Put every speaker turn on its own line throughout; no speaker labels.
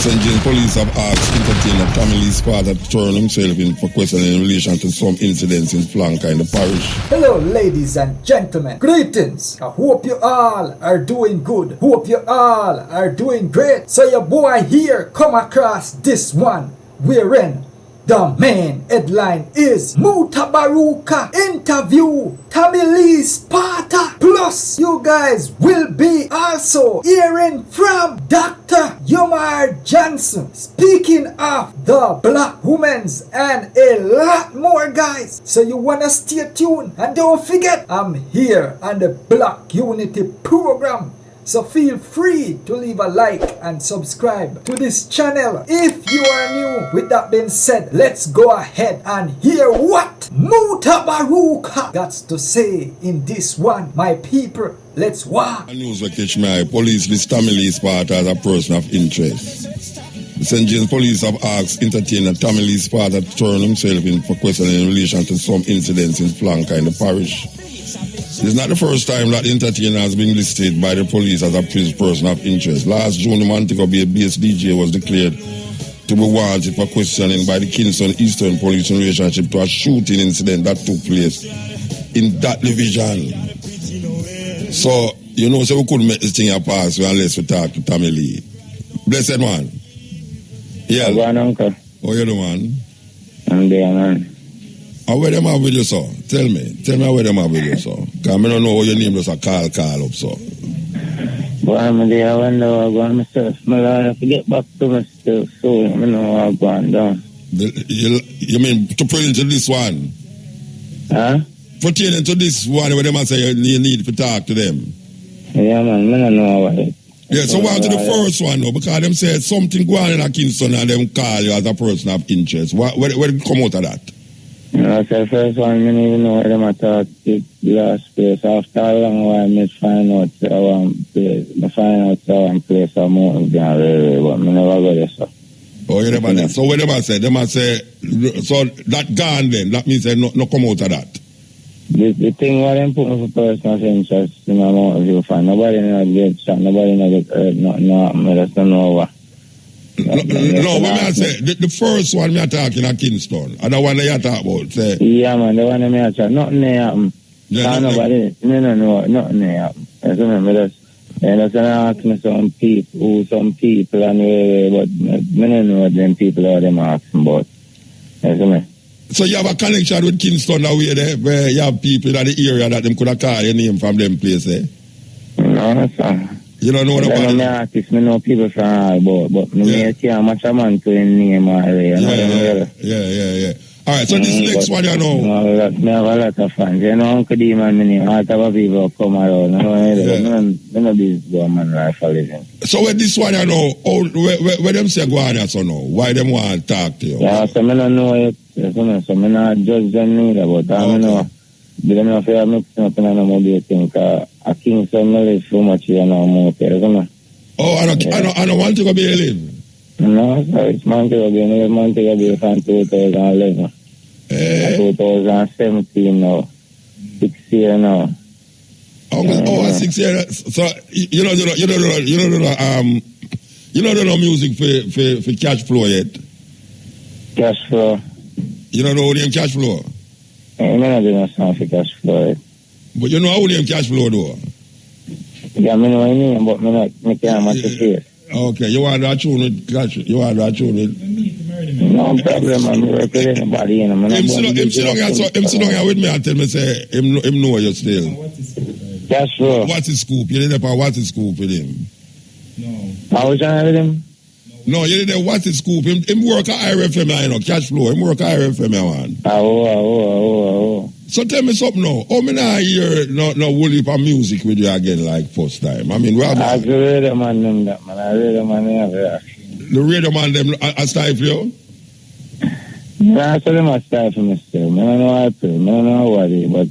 St. James police have asked entertainer Tommylee Spata to turn himself in for questioning in relation to some incidents in Flanker in the parish.
Hello ladies and gentlemen, greetings. I hope you all are doing good. Hope you all are doing great. So your boy here come across this one wherein the main headline is Mutabaruka interview Tommylee Spata. Plus, you guys will be also hearing from Dr. Umar Johnson speaking of the black women's and a lot more, guys. So you wanna stay tuned and don't forget, I'm here on the Black Unity program. So feel free to leave a like and subscribe to this channel if you are new. With that being said, let's go ahead and hear what Mutabaruka got to say in this one. My people, let's watch.
News will catch my police list Tommylee Spata as a person of interest. The St. James police have asked entertainer Tommylee Spata to turn himself in for questioning in relation to some incidents in Flanker in the parish. It's not the first time that the entertainer has been listed by the police as a person of interest. Last June, the Montego Bay bass DJ was declared to be wanted for questioning by the Kingston Eastern Police in relationship to a shooting incident that took place in that division. So, you know, so we couldn't make this thing a pass unless we talk to Tommylee. Blessed man. Yeah.
Uncle.
How you doing, man?
I'm there, man.
How where them have with you, sir? Tell me how where them have with you, sir. Because I don't know how your name just a call up, sir.
But I'm there, I wonder how I'm going myself. I have to get back to myself, so I know how I'm going down.
You mean to put into this one?
Huh?
Pertaining to this one where them say you need to talk to them?
Yeah, man, I don't know what it is.
Yeah, so on to the first one, though, because them said something going on in Kingston and them call you as a person of interest. Where did it come out of that?
I said first one, I didn't even know where them attacked the last place. After a long while, I find out one place I'm out down railway, but I never go there, so.
Oh, you never did. So what them say? Them say, so that gone then, that means no come out of that.
The thing what them put me for personal interest in my mount of you find. Nobody not get shot, nobody not get hurt, nothing happen, I just don't know what.
No, what I say, the first one me talking at Kingston, and the one that you talk about, say.
Yeah, man, the one that me talk, nothing there happen.
Yeah,
nobody, me no know, nothing there happen. I remember that's ask me some people anyway, but me don't know what them people are them asking about.
So you have a connection with Kingston that way there, where you have people in the area that them could have called your name from them place, eh?
No, sir.
You don't know what about it?
I know people from all but I can't match a man to his name already.
Yeah. Alright, so this next one you know.
I have a lot of fans. You know, Uncle D man, I have people come around. I know these government rifles.
So with this one you know, where them say go on so now? Why them want to talk to you?
Yeah, so I don't know it. So I not judge them neither, but I know. But I'm not fair mixing up in another thing. I can't say I live so much here now more there, isn't it?
Oh, I don't want to go be a live.
No, sorry, it's Montego Bay from 2011. 2017 now. 6 years now.
6 years. So you don't know music for cash flow yet.
Cash flow.
You don't know name cash flow.
I'm not doing a song for cash flow.
But you know how name cash flow though.
Yeah, I know what I mean, but I can't match the face.
Okay, you want that tune with cash? You want that tune with?
No problem, I'm working with anybody.
Him sit down here with me and tell me say him know you still.
Cash flow.
What's his scoop? You didn't know what's his scoop with him?
No. How was I with him?
No, you didn't know what's his scoop. Him work at IRFM, you know, cash flow. Him work at IRFM, man.
Oh.
So tell me something now. How many I hear no whole heap of music with you again like first time? I mean,
I read them on them that man. I read them on them.
The radio man them a style for you?
Yeah, I saw them a style for me still. I don't know how to. I don't know what it is, but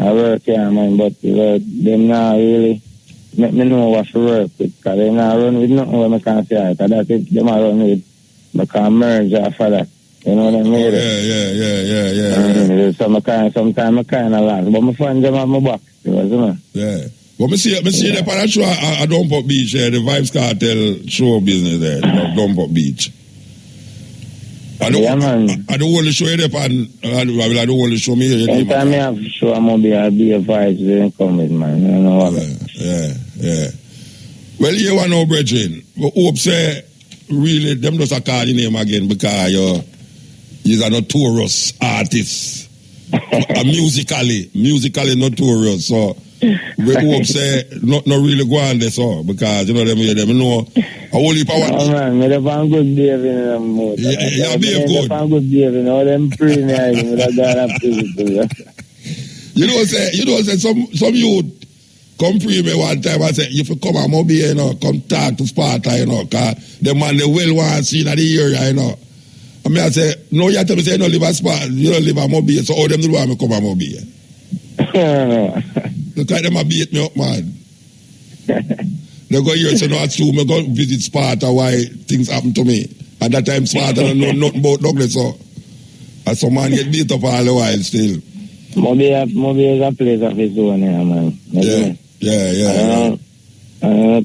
I work here, man. But them not really make me know what to work with. Because they not run with nothing where I can't say it. That's it. Them are run with. I can merge after that. You know what I mean?
Yeah.
So sometimes I kind of laugh. But my friends them have my back. You know what I mean?
Yeah. Well, me see the para show at Dump Beach, the Vibes Cartel show business there, Dump Beach. I don't want to show you that, and I don't want to show me here.
Anytime I have to show, I'll be a Vibes, they come with, man. You know what?
Yeah. Well, you want to know, brethren, we hope say, really, them just a call your name again because you're a notorious artist. musically notorious, so we hope say not really go on this, so because you know them know a whole heap of what.
Oh man, me have a good behavior in them mood.
Yeah, behave good.
Me have a good behavior, you know them premier, me have got a physical.
You know say some youth come pre me one time and say if you come and be you know come talk to Spata, you know, cause the man they well want to see in the area, you know. I mean, I say, no, you have to say, you don't live a spot, you don't live a mobile, so all them do want me come a mobile. Look like them a beat me up, man. They go here and say, no, it's true, I go visit Sparta, why things happen to me. At that time, Sparta don't know nothing about Douglas, so. And some man get beat up all the while still.
Mobile is a place of his own, yeah, man.
Yeah.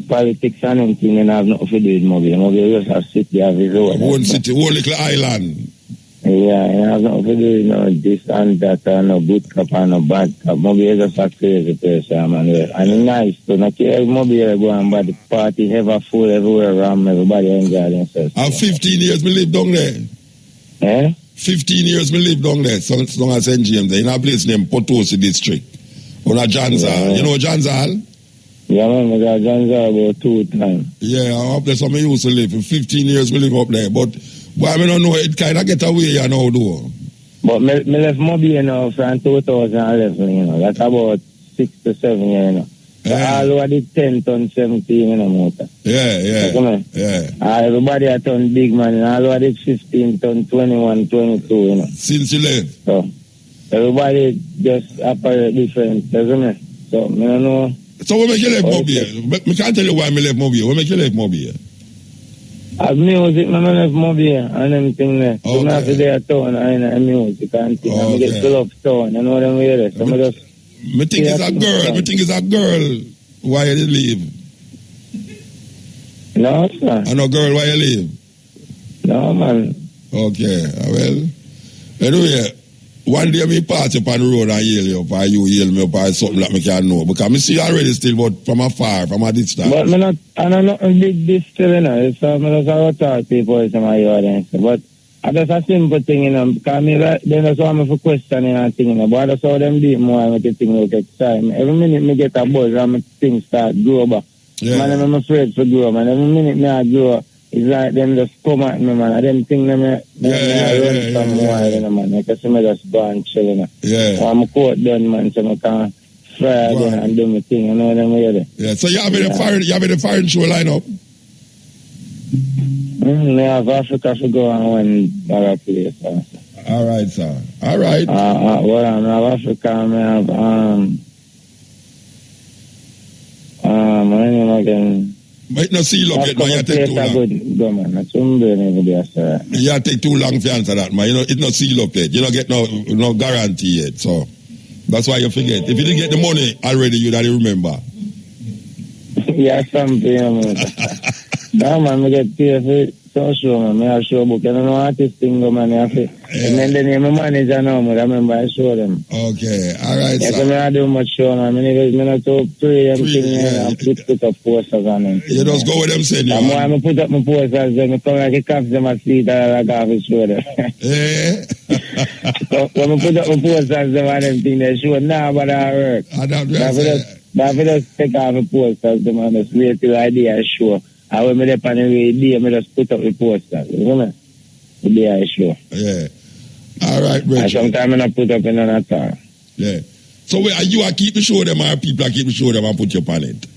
Politics and anything and have nothing to do with Mobile. Mobile just have city of his own.
One city, one little island.
Yeah, and have nothing to do with no this and that and no good cup and no bad cup. Mobile is just a crazy person, man. And it's nice to not care if Mobile go on, but the party ever full everywhere around, everybody enjoy themselves.
And 15 years me live down there.
Eh?
15 years me live down there, so long as St. James there, in a place named Potosi District. On a Janzal.
Yeah.
You know Janzal?
Yeah, man, I got Janzal about 2 times.
Yeah, up there, so I used to live. For 15 years, we live up there. But, boy, I don't know, it kind of get away, you know, though.
But me left Mobile, you know, from 2011, you know. That's about 6 to 7 years, you know. So all over the 10 ton 17, you know, motor.
Yeah.
Everybody had done big, man. And all over the 15 ton 21, 22, you know.
Since you left?
So, everybody just operate different, doesn't it? So, I don't know.
So what make you left Mobile? I can't tell you why I left Mobile. What make you left Mobile?
As music, I left Mobile and everything there. So I have to do a town and music and things. I get to love town, you know them way. So I just...
I think it's a girl. Why you leave?
No, sir.
I know girl, why you leave?
No, man.
Okay, well. Anyway, one day me pass up on the road and yell you up, or you yell me up, or something that me can know. Because I see you already still, but from afar, from a distance.
But I'm not a big this still, you know. So I'm just going to talk to people to my audience. But that's a simple thing, you know. Because then that's why I'm for questioning and thing, you know. But that's how them do more and make it thing look at time. Every minute me get a buzz and my things start grow back.
Yeah.
Man, I'm afraid to grow, man. Every minute me I grow, it's like them just come at me, man. I them think them run somewhere, you know, man. Like I say, me just go and chill, you know.
Yeah.
I'm a court done, man, so I can fry again and do my thing, you know them way there.
Yeah, so you have the foreign show line up?
I have Africa to go and one other place.
All right, sir. All right.
Well, I have Africa, I have, my name again.
Might not see look yet, man. You take too long.
Go, man. That's there, sir.
You take too long to answer that, man. You know, it's not seal up yet. You don't get no guarantee yet, so that's why you forget. If you didn't get the money already, you'd already remember.
Yeah, something, man. No, man, I get paid for so show, man. I have show book. I don't know artist thing, man. And then the name of manager now, man. I remember I show them.
Okay, all right,
yeah,
sir.
So I do much show, man. I not to pray and thing, and put up posters on them.
You just go with them saying,
I'm going to put up my posters, then I come like a cops them a seat and I got to show them.
Yeah.
So when I put up my posters, them and them thing, they show, nah, but I work.
I don't know.
But if I just take off the posters, them and just wait till the idea show. I will make up on the idea, I just put up the posters. You know? The day I show.
Yeah. All right, bro.
And sometimes I put up in another.
Yeah. So you are keep show them or people are keep show them and put you on it?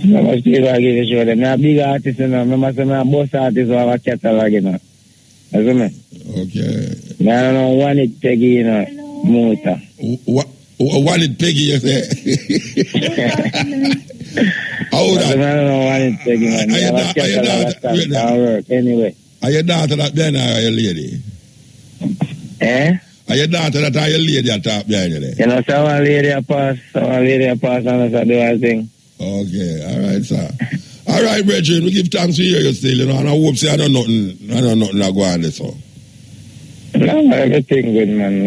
No, I still give you show them. I'm a big artist, you know. I say I'm a boss artist or a catalog, you know. You see me?
Okay.
I don't know, one it Peggy, you know, motor.
What? One it Peggy, you say? How old
I don't know one it Peggy, man. I work anyway.
Are your daughter that behind or your lady?
Eh?
Are your daughter that are your lady at top behind you there?
You know, so one lady a pass and I do one thing.
Okay, all right, sir. All right, brethren, we give thanks to hear you still, you know, and I hope say I don't nothing that go on this, so.
No, everything good, man.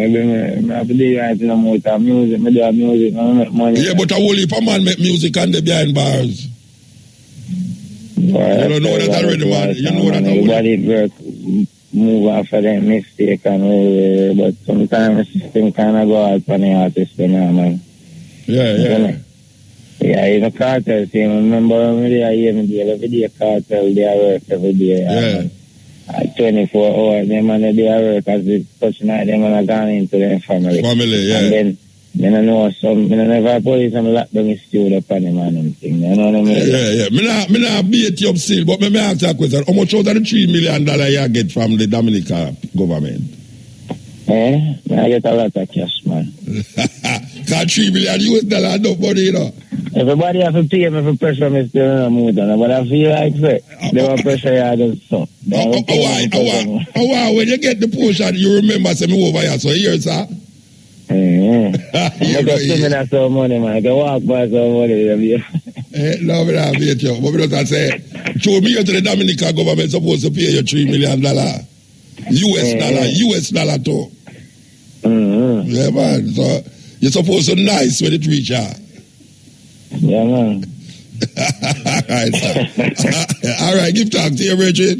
I have to do right in the motor music. I do have music, I make money.
Yeah, but a whole heap of man make music and they behind bars.
Boy,
You don't know that already, man. You know that already.
Everybody work, move after them mistake and but sometimes the system kind of go out for the artist, you know, man.
Yeah.
Yeah, in the cartel team, remember when they are here every day cartel, they work every day.
Yeah.
24 hours, them and they work as the such night, them and gone into their family.
Yeah.
And then I know some, I never police and lock them in studio upon them and them thing. You know what I mean?
Yeah. Me not beat you up still, but me ask you a question. How much out of the $3 million you get from the Dominican government?
I get a lot of cash, man.
Got $3 million US nobody, you know.
Everybody have to pay me for pressure me still in a mood, but I feel like say, they want pressure you just so.
When you get the portion, you remember say me over here, so here, sir.
I got similar some money, man. I can walk by some money.
No, me not beat you. But me just say, show me to the Dominican government supposed to pay you $3 million. US dollar too. Yeah, man. So you're supposed to nice when it reach out.
Yeah, man.
Alright, sir. Alright, give thanks to you, Richard.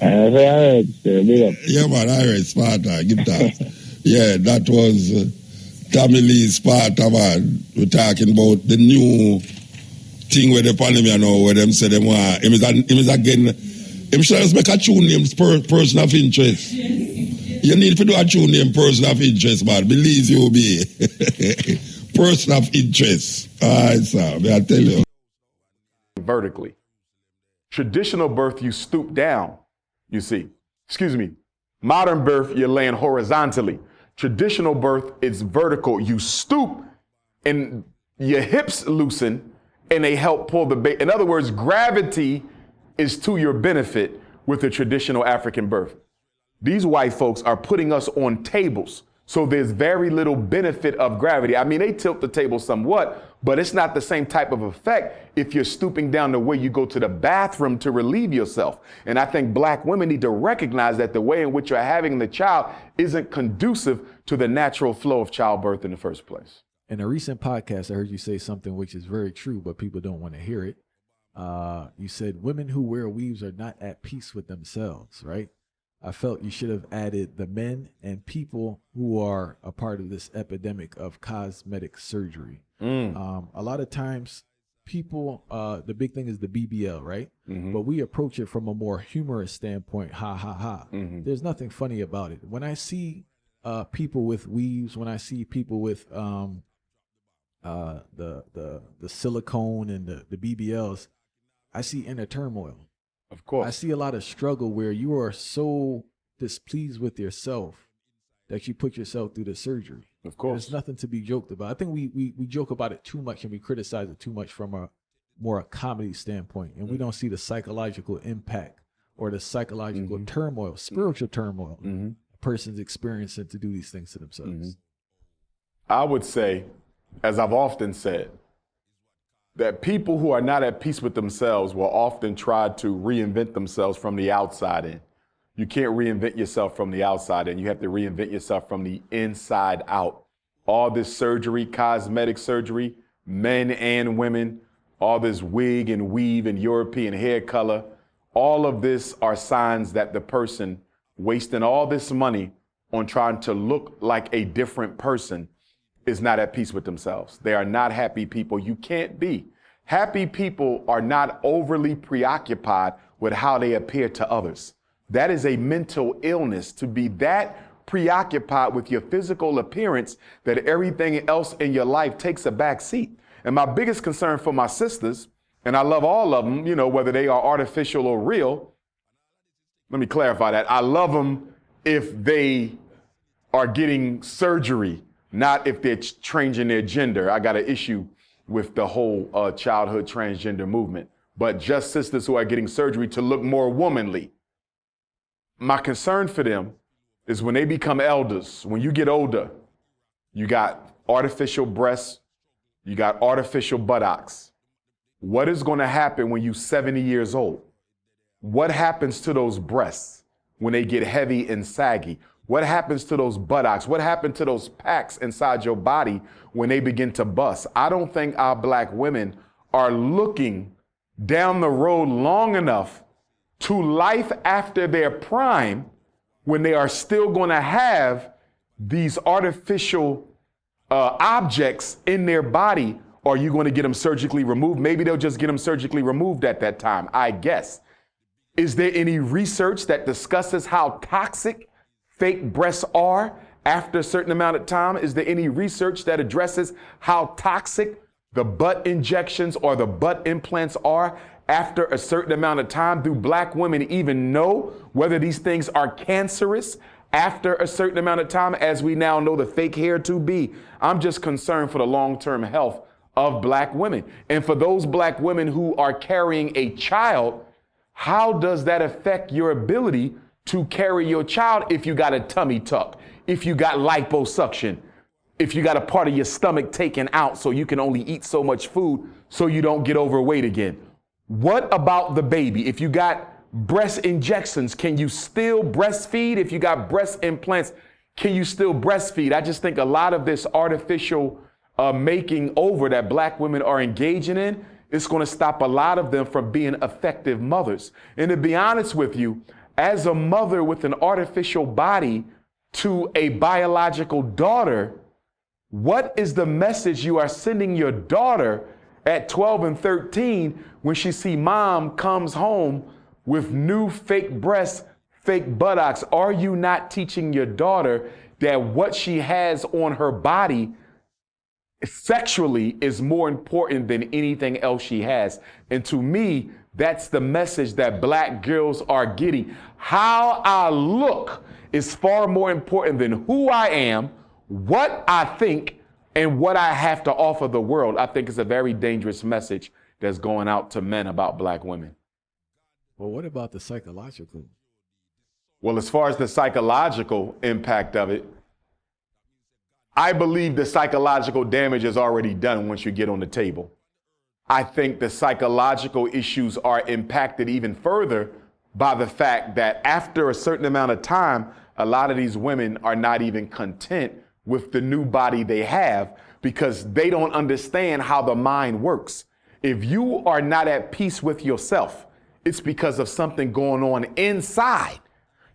Alright, sir. Big up.
Yeah, man. Alright, Spata. Give thanks. Yeah, that was Tommylee Spata, man. We're talking about the new thing with the pandemic, you know, where them say them want. Him is again. Him should just make a tune name person of interest. You need to do a tune name person of interest, man. Believe you be. Person of interest. All right, sir. May I tell you?
Vertically. Traditional birth, you stoop down, you see. Excuse me. Modern birth, you're laying horizontally. Traditional birth, it's vertical. You stoop and your hips loosen and they help pull the baby. In other words, gravity is to your benefit with a traditional African birth. These white folks are putting us on tables. So there's very little benefit of gravity. I mean, they tilt the table somewhat, but it's not the same type of effect if you're stooping down the way you go to the bathroom to relieve yourself. And I think black women need to recognize that the way in which you're having the child isn't conducive to the natural flow of childbirth in the first place.
In a recent podcast, I heard you say something which is very true, but people don't want to hear it. You said women who wear weaves are not at peace with themselves, right? I felt you should have added the men and people who are a part of this epidemic of cosmetic surgery. A lot of times people, the big thing is the BBL, right? But we approach it from a more humorous standpoint. Ha, ha, ha. There's nothing funny about it. When I see people with weaves, when I see people with the silicone and the BBLs, I see inner turmoil.
Of course.
I see a lot of struggle where you are so displeased with yourself that you put yourself through the surgery.
Of course.
There's nothing to be joked about. I think we joke about it too much and we criticize it too much from a comedy standpoint. And we don't see the psychological impact or the psychological turmoil, spiritual turmoil a person's experiencing to do these things to themselves.
I would say, as I've often said, that people who are not at peace with themselves will often try to reinvent themselves from the outside in. You can't reinvent yourself from the outside in. You have to reinvent yourself from the inside out. All this surgery, cosmetic surgery, men and women, all this wig and weave and European hair color, all of this are signs that the person wasting all this money on trying to look like a different person is not at peace with themselves. They are not happy people. You can't be. Happy people are not overly preoccupied with how they appear to others. That is a mental illness, to be that preoccupied with your physical appearance that everything else in your life takes a back seat. And my biggest concern for my sisters, and I love all of them, you know, whether they are artificial or real, let me clarify that. I love them if they are getting surgery, not if they're changing their gender. I got an issue with the whole childhood transgender movement, but just sisters who are getting surgery to look more womanly. My concern for them is when they become elders, when you get older, you got artificial breasts, you got artificial buttocks, What is going to happen when you're 70 years old? What happens to those breasts when they get heavy and saggy? What happens to those buttocks? What happened to those packs inside your body when they begin to bust? I don't think our black women are looking down the road long enough to life after their prime when they are still going to have these artificial objects in their body. Or are you going to get them surgically removed? Maybe they'll just get them surgically removed at that time, I guess. Is there any research that discusses how toxic fake breasts are after a certain amount of time? Is there any research that addresses how toxic the butt injections or the butt implants are after a certain amount of time? Do black women even know whether these things are cancerous after a certain amount of time, as we now know the fake hair to be? I'm just concerned for the long-term health of black women. And for those black women who are carrying a child, how does that affect your ability to carry your child if you got a tummy tuck, if you got liposuction, if you got a part of your stomach taken out so you can only eat so much food so you don't get overweight again? What about the baby? If you got breast injections, can you still breastfeed? If you got breast implants, can you still breastfeed? I just think a lot of this artificial making over that black women are engaging in, it's going to stop a lot of them from being effective mothers. And to be honest with you, as a mother with an artificial body to a biological daughter, what is the message you are sending your daughter at 12 and 13 when she see mom comes home with new fake breasts, fake buttocks? Are you not teaching your daughter that what she has on her body sexually is more important than anything else she has? And to me, that's the message that black girls are getting. How I look is far more important than who I am, what I think, and what I have to offer the world. I think it's a very dangerous message that's going out to men about black women.
Well, what about the psychological?
Well, as far as the psychological impact of it, I believe the psychological damage is already done once you get on the table. I think the psychological issues are impacted even further by the fact that after a certain amount of time, a lot of these women are not even content with the new body they have because they don't understand how the mind works. If you are not at peace with yourself, it's because of something going on inside.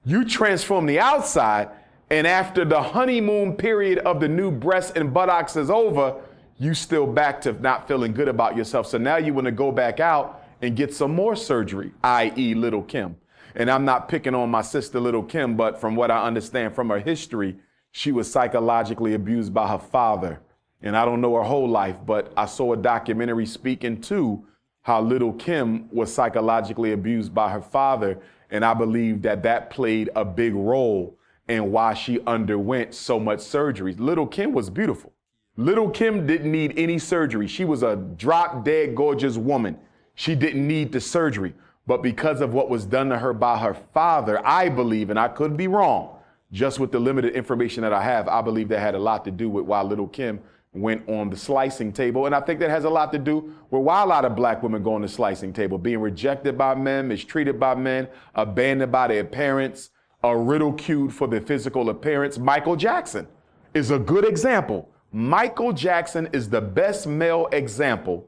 You transform the outside, and after the honeymoon period of the new breasts and buttocks is over, you still back to not feeling good about yourself. So now you want to go back out and get some more surgery, i.e. Little Kim. And I'm not picking on my sister, Little Kim, but from what I understand from her history, she was psychologically abused by her father. And I don't know her whole life, but I saw a documentary speaking to how Little Kim was psychologically abused by her father. And I believe that that played a big role in why she underwent so much surgery. Little Kim was beautiful. Little Kim didn't need any surgery. She was a drop dead gorgeous woman. She didn't need the surgery. But because of what was done to her by her father, I believe, and I could be wrong, just with the limited information that I have, I believe that had a lot to do with why Little Kim went on the slicing table. And I think that has a lot to do with why a lot of black women go on the slicing table, being rejected by men, mistreated by men, abandoned by their parents, or ridiculed for their physical appearance. Michael Jackson is a good example. Michael Jackson is the best male example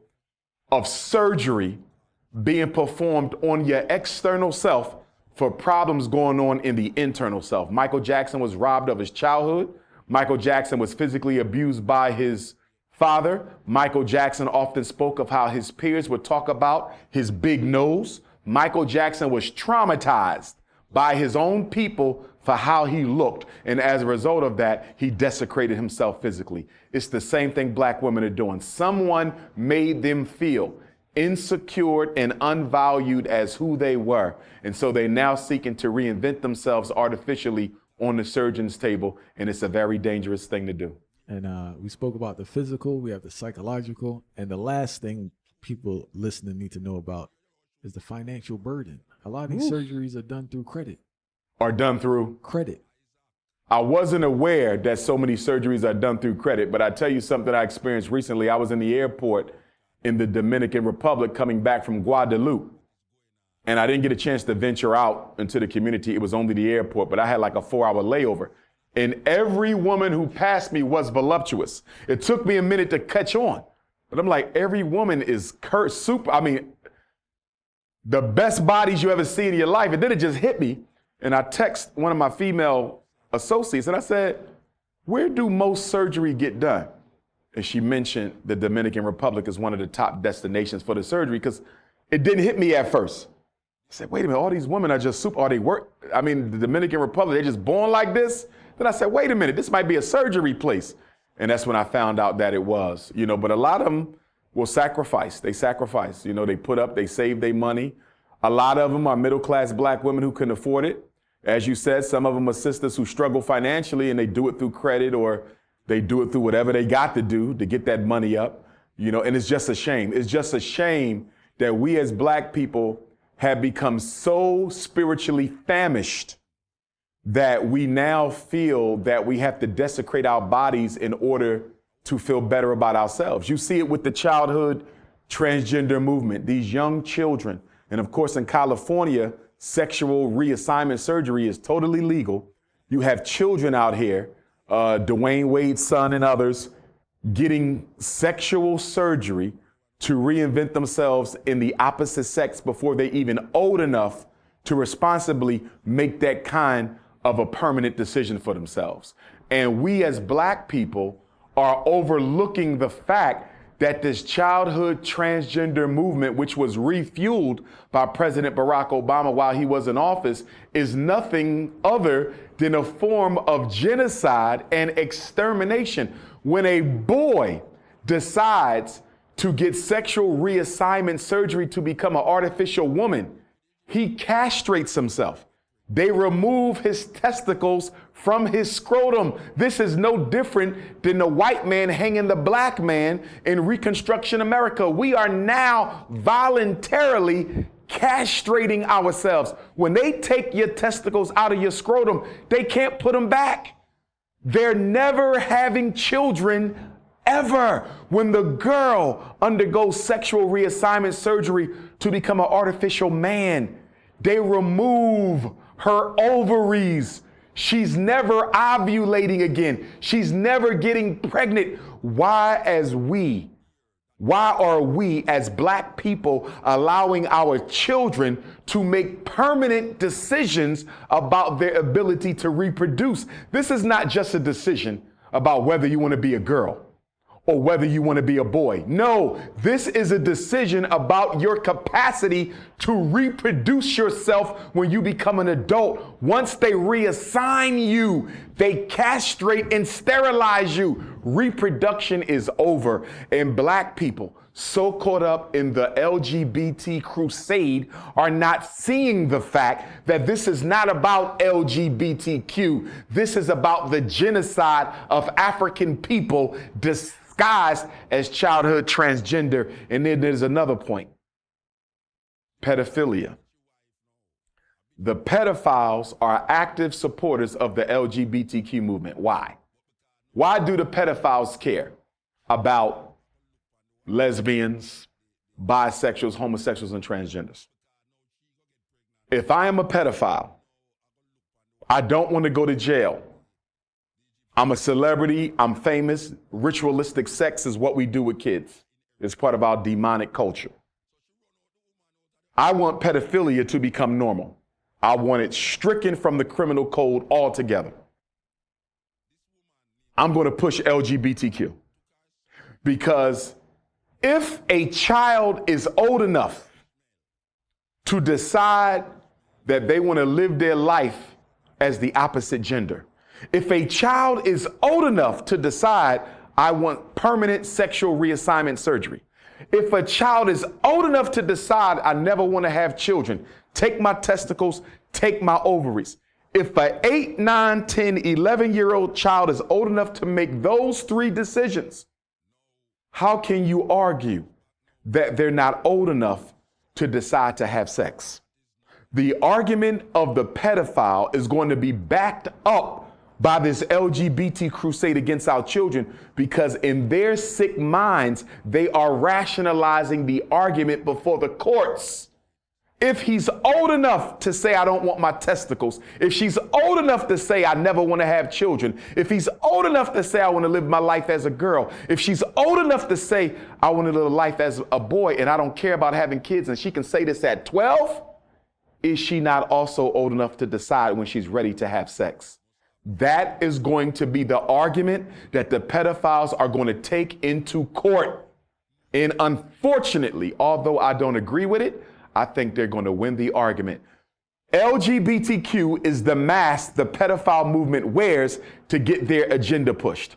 of surgery being performed on your external self for problems going on in the internal self. Michael Jackson was robbed of his childhood. Michael Jackson was physically abused by his father. Michael Jackson often spoke of how his peers would talk about his big nose. Michael Jackson was traumatized by his own people for how he looked. And as a result of that, he desecrated himself physically. It's the same thing black women are doing. Someone made them feel insecure and unvalued as who they were. And so they're now seeking to reinvent themselves artificially on the surgeon's table. And it's a very dangerous thing to do.
And we spoke about the physical, we have the psychological, and the last thing people listening need to know about is the financial burden. A lot of these surgeries are done through credit.
Are done through
credit.
I wasn't aware that so many surgeries are done through credit, but I tell you something I experienced recently. I was in the airport in the Dominican Republic coming back from Guadeloupe. And I didn't get a chance to venture out into the community. It was only the airport, but I had like a 4-hour layover. And every woman who passed me was voluptuous. It took me a minute to catch on. But I'm like, every woman is super. I mean, the best bodies you ever see in your life. And then it just hit me. And I text one of my female associates and I said, where do most surgery get done? And she mentioned the Dominican Republic as one of the top destinations for the surgery because it didn't hit me at first. I said, wait a minute, all these women are just super, the Dominican Republic, they're just born like this? Then I said, wait a minute, this might be a surgery place. And that's when I found out that it was, but a lot of them will sacrifice. They sacrifice, they put up, they save their money. A lot of them are middle-class black women who couldn't afford it. As you said, some of them are sisters who struggle financially and they do it through credit or they do it through whatever they got to do to get that money up, and it's just a shame. It's just a shame that we as black people have become so spiritually famished that we now feel that we have to desecrate our bodies in order to feel better about ourselves. You see it with the childhood transgender movement, these young children. And of course, in California, sexual reassignment surgery is totally legal. You have children out here, Dwayne Wade's son and others, getting sexual surgery to reinvent themselves in the opposite sex before they're even old enough to responsibly make that kind of a permanent decision for themselves. And we as black people are overlooking the fact that this childhood transgender movement, which was refueled by President Barack Obama while he was in office, is nothing other than a form of genocide and extermination. When a boy decides to get sexual reassignment surgery to become an artificial woman, he castrates himself. They remove his testicles from his scrotum. This is no different than the white man hanging the black man in Reconstruction America. We are now voluntarily castrating ourselves. When they take your testicles out of your scrotum, they can't put them back. They're never having children ever. When the girl undergoes sexual reassignment surgery to become an artificial man, they remove her ovaries. She's never ovulating again. She's never getting pregnant. Why are we as black people allowing our children to make permanent decisions about their ability to reproduce? This is not just a decision about whether you want to be a girl or whether you want to be a boy. No, this is a decision about your capacity to reproduce yourself when you become an adult. Once they reassign you, they castrate and sterilize you. Reproduction is over. And black people, so caught up in the LGBT crusade, are not seeing the fact that this is not about LGBTQ. This is about the genocide of African people disguised as childhood transgender. And then there's another point. Pedophilia. The pedophiles are active supporters of the LGBTQ movement. Why? Why do the pedophiles care about lesbians, bisexuals, homosexuals, and transgenders? If I am a pedophile, I don't want to go to jail. I'm a celebrity, I'm famous. Ritualistic sex is what we do with kids. It's part of our demonic culture. I want pedophilia to become normal. I want it stricken from the criminal code altogether. I'm going to push LGBTQ because if a child is old enough to decide that they want to live their life as the opposite gender, if a child is old enough to decide, I want permanent sexual reassignment surgery, if a child is old enough to decide, I never want to have children, take my testicles, take my ovaries. If an 8, 9, 10, 11-year-old child is old enough to make those three decisions, how can you argue that they're not old enough to decide to have sex? The argument of the pedophile is going to be backed up by this LGBT crusade against our children, because in their sick minds, they are rationalizing the argument before the courts. If he's old enough to say, I don't want my testicles, if she's old enough to say, I never want to have children, if he's old enough to say, I want to live my life as a girl, if she's old enough to say, I want to live a life as a boy and I don't care about having kids, and she can say this at 12, is she not also old enough to decide when she's ready to have sex? That is going to be the argument that the pedophiles are going to take into court. And unfortunately, although I don't agree with it, I think they're going to win the argument. LGBTQ is the mask the pedophile movement wears to get their agenda pushed.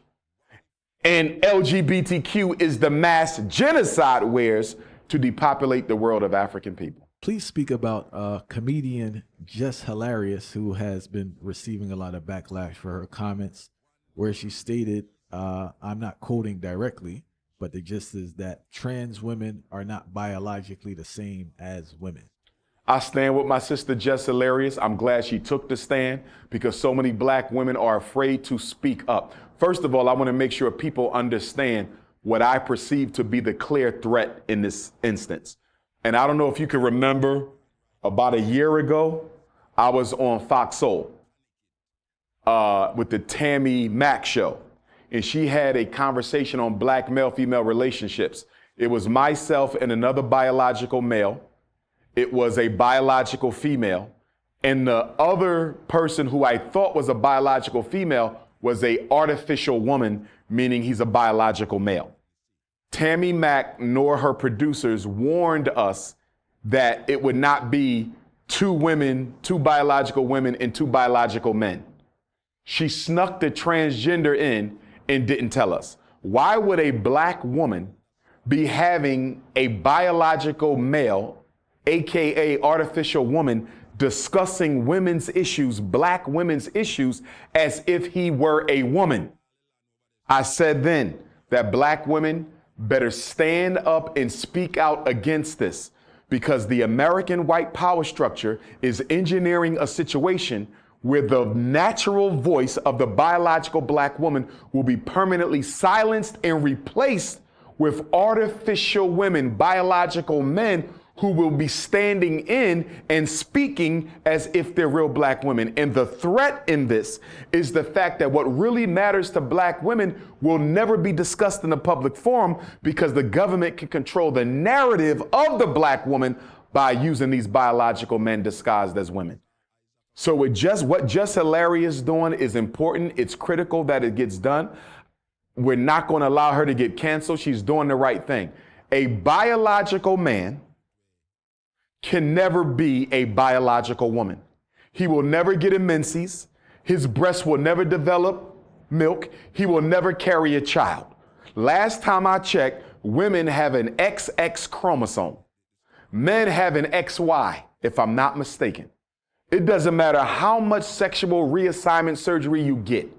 And LGBTQ is the mask genocide wears to depopulate the world of African people.
Please speak about comedian Just Hilarious, who has been receiving a lot of backlash for her comments, where she stated, I'm not quoting directly, but the gist is that trans women are not biologically the same as women.
I stand with my sister Just Hilarious. I'm glad she took the stand, because so many black women are afraid to speak up. First of all, I want to make sure people understand what I perceive to be the clear threat in this instance. And I don't know if you can remember, about a year ago, I was on Fox Soul with the Tammy Mack show. And she had a conversation on black male-female relationships. It was myself and another biological male. It was a biological female. And the other person who I thought was a biological female was a artificial woman, meaning he's a biological male. Tammy Mack nor her producers warned us that it would not be two women, two biological women and two biological men. She snuck the transgender in and didn't tell us. Why would a black woman be having a biological male, AKA artificial woman, discussing women's issues, black women's issues, as if he were a woman? I said then that black women better stand up and speak out against this, because the American white power structure is engineering a situation where the natural voice of the biological black woman will be permanently silenced and replaced with artificial women, biological men, who will be standing in and speaking as if they're real black women. And the threat in this is the fact that what really matters to black women will never be discussed in a public forum, because the government can control the narrative of the black woman by using these biological men disguised as women. So what Just Hilarious is doing is important. It's critical that it gets done. We're not going to allow her to get canceled. She's doing the right thing. A biological man can never be a biological woman. He will never get a menses. His breast will never develop milk. He will never carry a child. Last time I checked, women have an XX chromosome. Men have an XY, if I'm not mistaken. It doesn't matter how much sexual reassignment surgery you get.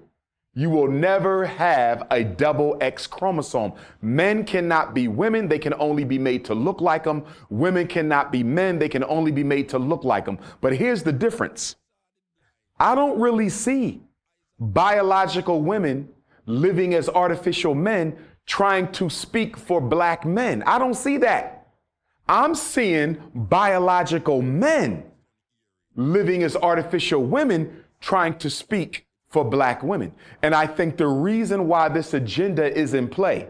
You will never have a double X chromosome. Men cannot be women. They can only be made to look like them. Women cannot be men. They can only be made to look like them. But here's the difference. I don't really see biological women living as artificial men trying to speak for black men. I don't see that. I'm seeing biological men living as artificial women trying to speak for black women. And I think the reason why this agenda is in play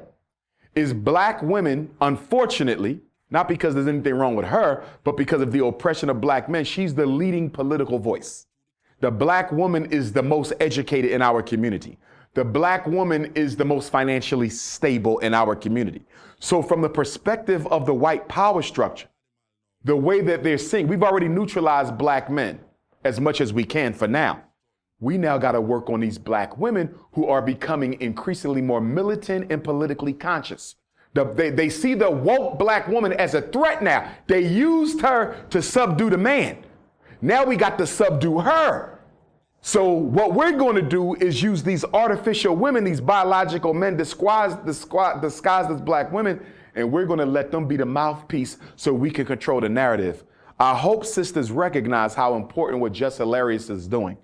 is black women, unfortunately, not because there's anything wrong with her, but because of the oppression of black men, she's the leading political voice. The black woman is the most educated in our community. The black woman is the most financially stable in our community. So from the perspective of the white power structure, the way that they're seeing, we've already neutralized black men as much as we can for now. We now got to work on these black women who are becoming increasingly more militant and politically conscious. They see the woke black woman as a threat now. They used her to subdue the man. Now we got to subdue her. So what we're going to do is use these artificial women, these biological men disguised as black women, and we're going to let them be the mouthpiece so we can control the narrative. I hope sisters recognize how important what Just Hilarious is doing.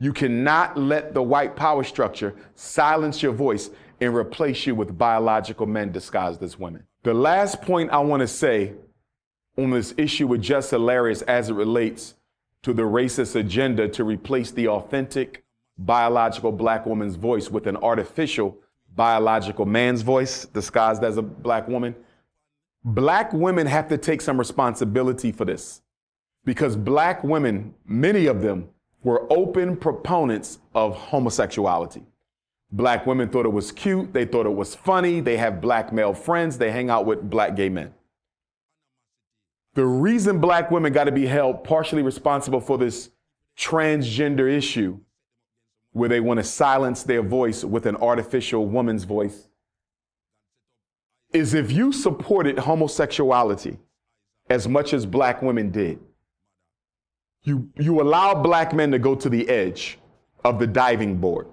You cannot let the white power structure silence your voice and replace you with biological men disguised as women. The last point I want to say on this issue with Just Hilarious as it relates to the racist agenda to replace the authentic biological black woman's voice with an artificial biological man's voice disguised as a black woman. Black women have to take some responsibility for this because black women, many of them, were open proponents of homosexuality. Black women thought it was cute. They thought it was funny. They have black male friends. They hang out with black gay men. The reason black women got to be held partially responsible for this transgender issue, where they want to silence their voice with an artificial woman's voice, is if you supported homosexuality as much as black women did, you allow black men to go to the edge of the diving board.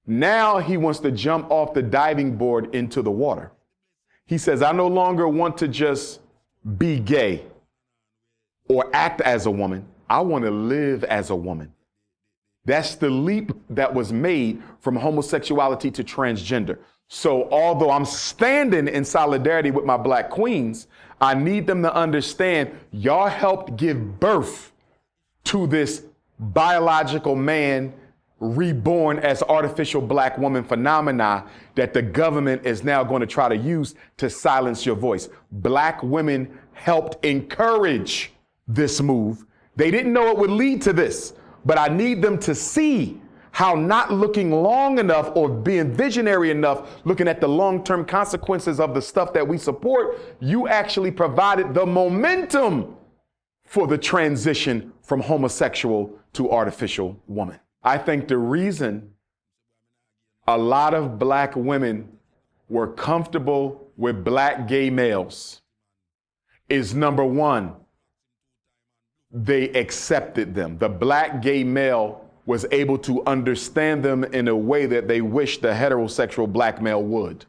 Now he wants to jump off the diving board into the water. He says, I no longer want to just be gay or act as a woman. I want to live as a woman. That's the leap that was made from homosexuality to transgender. So although I'm standing in solidarity with my black queens, I need them to understand y'all helped give birth to this biological man reborn as artificial black woman phenomena that the government is now going to try to use to silence your voice. Black women helped encourage this move. They didn't know it would lead to this, but I need them to see how not looking long enough or being visionary enough, looking at the long-term consequences of the stuff that we support, you actually provided the momentum for the transition from homosexual to artificial woman. I think the reason a lot of black women were comfortable with black gay males is, number one, they accepted them. The black gay male was able to understand them in a way that they wish the heterosexual black male would.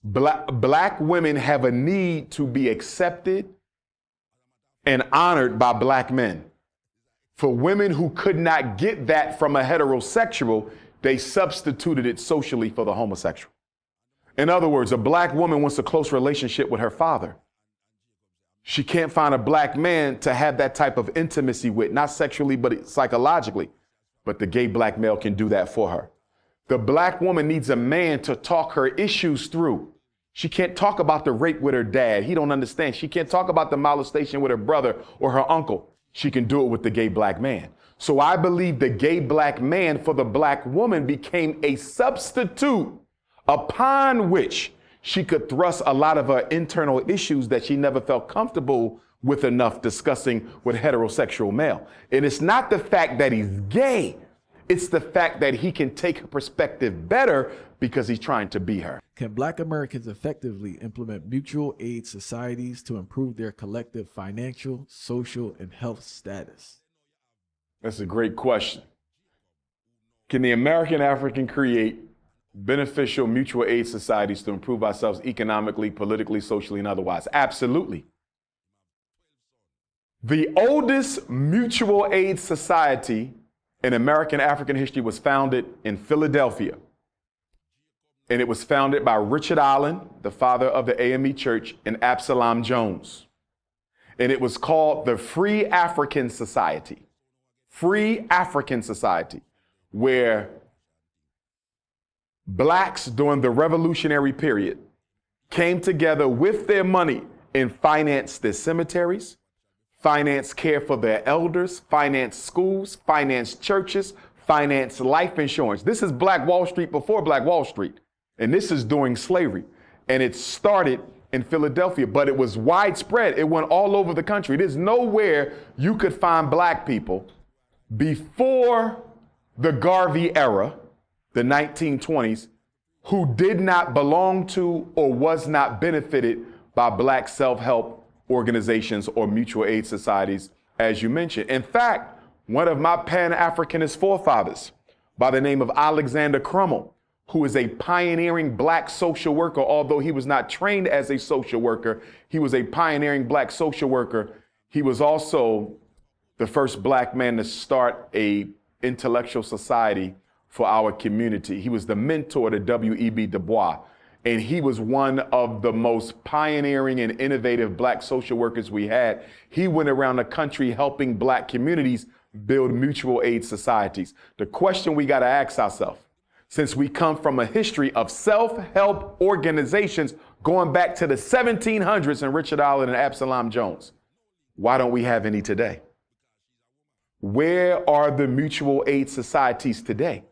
Black women have a need to be accepted and honored by black men. For women who could not get that from a heterosexual, they substituted it socially for the homosexual. In other words, a black woman wants a close relationship with her father. She can't find a black man to have that type of intimacy with, not sexually, but psychologically. But the gay black male can do that for her. The black woman needs a man to talk her issues through. She can't talk about the rape with her dad. He don't understand. She can't talk about the molestation with her brother or her uncle. She can do it with the gay black man. So I believe the gay black man for the black woman became a substitute upon which she could thrust a lot of her internal issues that she never felt comfortable with enough discussing with heterosexual male. And it's not the fact that he's gay. It's the fact that he can take her perspective better because he's trying to be her.
Can Black Americans effectively implement mutual aid societies to improve their collective financial, social, and health status?
That's a great question. Can the American African create beneficial mutual aid societies to improve ourselves economically, politically, socially, and otherwise? Absolutely. The oldest mutual aid society in American African history was founded in Philadelphia. And it was founded by Richard Allen, the father of the AME Church, and Absalom Jones. And it was called the Free African Society. Free African Society, where blacks during the revolutionary period came together with their money and financed their cemeteries, financed care for their elders, financed schools, financed churches, financed life insurance. This is Black Wall Street before Black Wall Street. And this is during slavery. And it started in Philadelphia, but it was widespread. It went all over the country. There's nowhere you could find black people before the Garvey era, the 1920s, who did not belong to or was not benefited by black self-help organizations or mutual aid societies, as you mentioned. In fact, one of my Pan-Africanist forefathers by the name of Alexander Crummell, who is a pioneering black social worker, although he was not trained as a social worker, he was a pioneering black social worker. He was also the first black man to start a intellectual society for our community. He was the mentor to W.E.B. Du Bois, and he was one of the most pioneering and innovative black social workers we had. He went around the country helping black communities build mutual aid societies. The question we got to ask ourselves, since we come from a history of self-help organizations going back to the 1700s and Richard Allen and Absalom Jones, why don't we have any today? Where are the mutual aid societies today?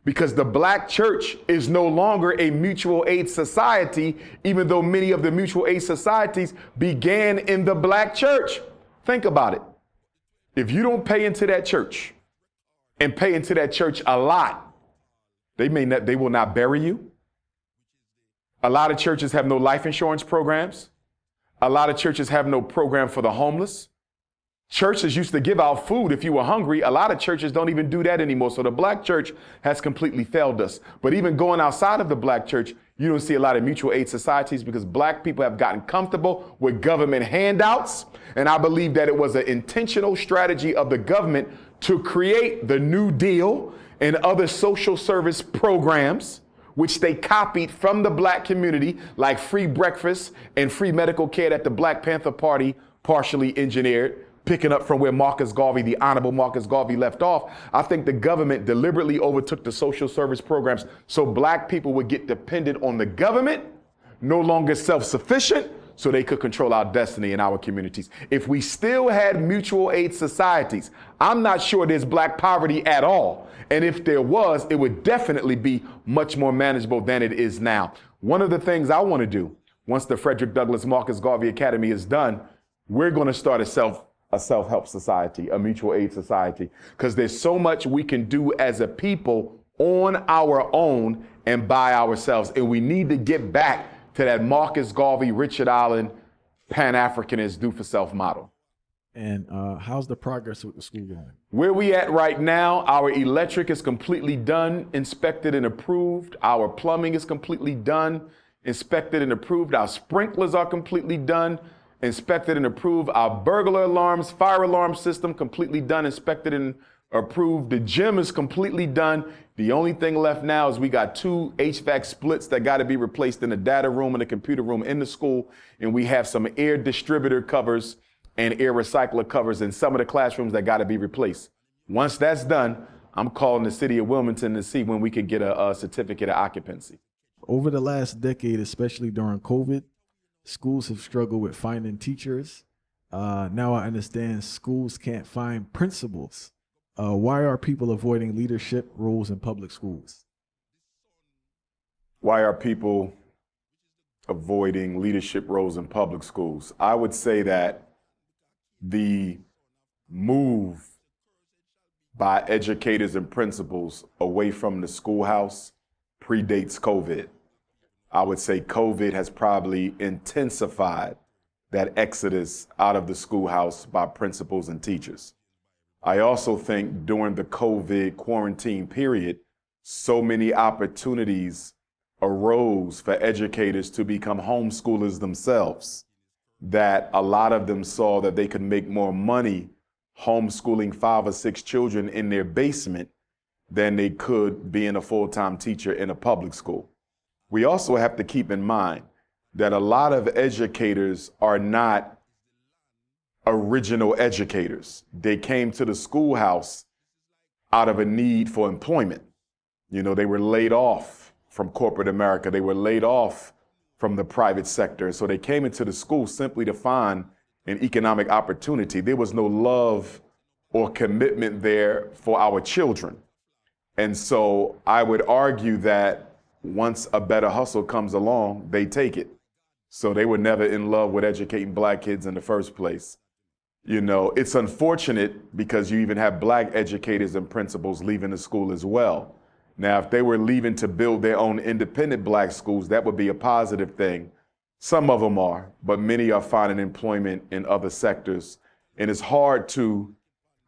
Because the black church is no longer a mutual aid society, even though many of the mutual aid societies began in the black church. Think about it. If you don't pay into that church and pay into that church a lot, they will not bury you. A lot of churches have no life insurance programs. A lot of churches have no program for the homeless. Churches used to give out food if you were hungry. A lot of churches don't even do that anymore. So the black church has completely failed us. But even going outside of the black church, you don't see a lot of mutual aid societies because black people have gotten comfortable with government handouts. And I believe that it was an intentional strategy of the government to create the New Deal and other social service programs, which they copied from the black community, like free breakfast and free medical care that the Black Panther Party partially engineered, picking up from where Marcus Garvey, the Honorable Marcus Garvey, left off. I think the government deliberately overtook the social service programs so black people would get dependent on the government, no longer self-sufficient, so they could control our destiny in our communities. If we still had mutual aid societies, I'm not sure there's black poverty at all. And if there was, it would definitely be much more manageable than it is now. One of the things I want to do, once the Frederick Douglass Marcus Garvey Academy is done, we're going to start a self-help society, a mutual aid society, because there's so much we can do as a people on our own and by ourselves. And we need to get back to that Marcus Garvey, Richard Allen, Pan-Africanist, do for self model.
And how's the progress with the school going?
Where we at right now, our electric is completely done, inspected and approved. Our plumbing is completely done, inspected and approved. Our sprinklers are completely done, inspected and approved. Our burglar alarms, fire alarm system, completely done, inspected and approved. The gym is completely done. The only thing left now is we got 2 HVAC splits that got to be replaced in the data room and the computer room in the school. And we have some air distributor covers and air recycler covers in some of the classrooms that got to be replaced. Once that's done, I'm calling the city of Wilmington to see when we could get a certificate of occupancy.
Over the last decade, especially during COVID, schools have struggled with finding teachers. Now I understand schools can't find principals. Why are people avoiding leadership roles in public schools?
Why are people avoiding leadership roles in public schools? I would say that the move by educators and principals away from the schoolhouse predates COVID. I would say COVID has probably intensified that exodus out of the schoolhouse by principals and teachers. I also think during the COVID quarantine period, so many opportunities arose for educators to become homeschoolers themselves, that a lot of them saw that they could make more money homeschooling 5 or 6 children in their basement than they could being a full-time teacher in a public school. We also have to keep in mind that a lot of educators are not original educators. They came to the schoolhouse out of a need for employment. You know, they were laid off from corporate America. They were laid off from the private sector. So they came into the school simply to find an economic opportunity. There was no love or commitment there for our children. And so I would argue that once a better hustle comes along, they take it. So they were never in love with educating black kids in the first place. You know, it's unfortunate because you even have black educators and principals leaving the school as well. Now, if they were leaving to build their own independent black schools, that would be a positive thing. Some of them are, but many are finding employment in other sectors. And it's hard to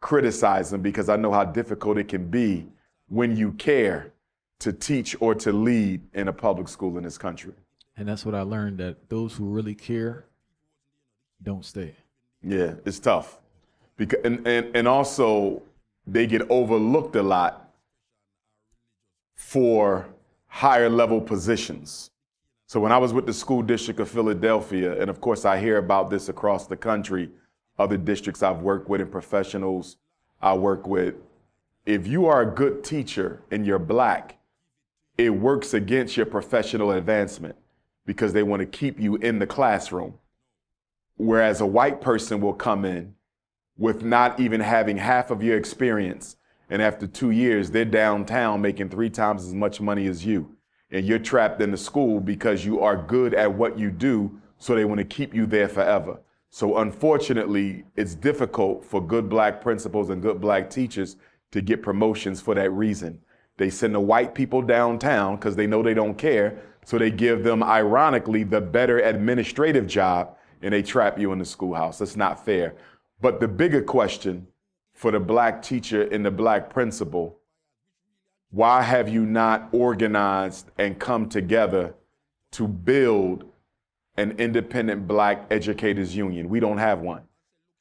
criticize them because I know how difficult it can be when you care to teach or to lead in a public school in this country.
And that's what I learned, that those who really care don't stay.
Yeah, it's tough. Because, and also they get overlooked a lot for higher level positions. So when I was with the school district of Philadelphia, and of course I hear about this across the country, other districts I've worked with and professionals I work with, if you are a good teacher and you're Black, it works against your professional advancement because they want to keep you in the classroom. Whereas a white person will come in with not even having half of your experience, and after 2 years, they're downtown making 3 times as much money as you. And you're trapped in the school because you are good at what you do, so they want to keep you there forever. So unfortunately, it's difficult for good Black principals and good Black teachers to get promotions for that reason. They send the white people downtown because they know they don't care, so they give them, ironically, the better administrative job, and they trap you in the schoolhouse. That's not fair. But the bigger question for the Black teacher and the Black principal, why have you not organized and come together to build an independent Black educators union? We don't have one.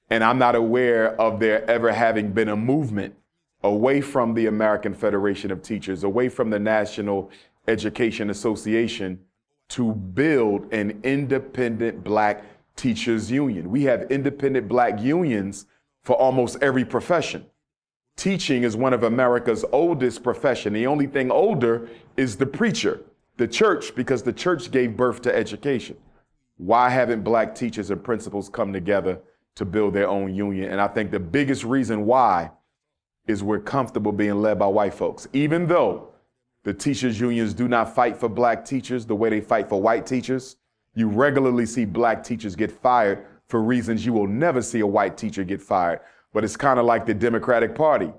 And I'm not aware of there ever having been a movement away from the American Federation of Teachers, away from the National Education Association, to build an independent Black teachers union. We have independent Black unions for almost every profession. Teaching is one of America's oldest profession. The only thing older is the preacher, the church, because the church gave birth to education. Why haven't Black teachers and principals come together to build their own union? And I think the biggest reason why is we're comfortable being led by white folks. Even though the teachers unions do not fight for Black teachers the way they fight for white teachers, you regularly see Black teachers get fired for reasons you will never see a white teacher get fired. But it's kind of like the Democratic Party.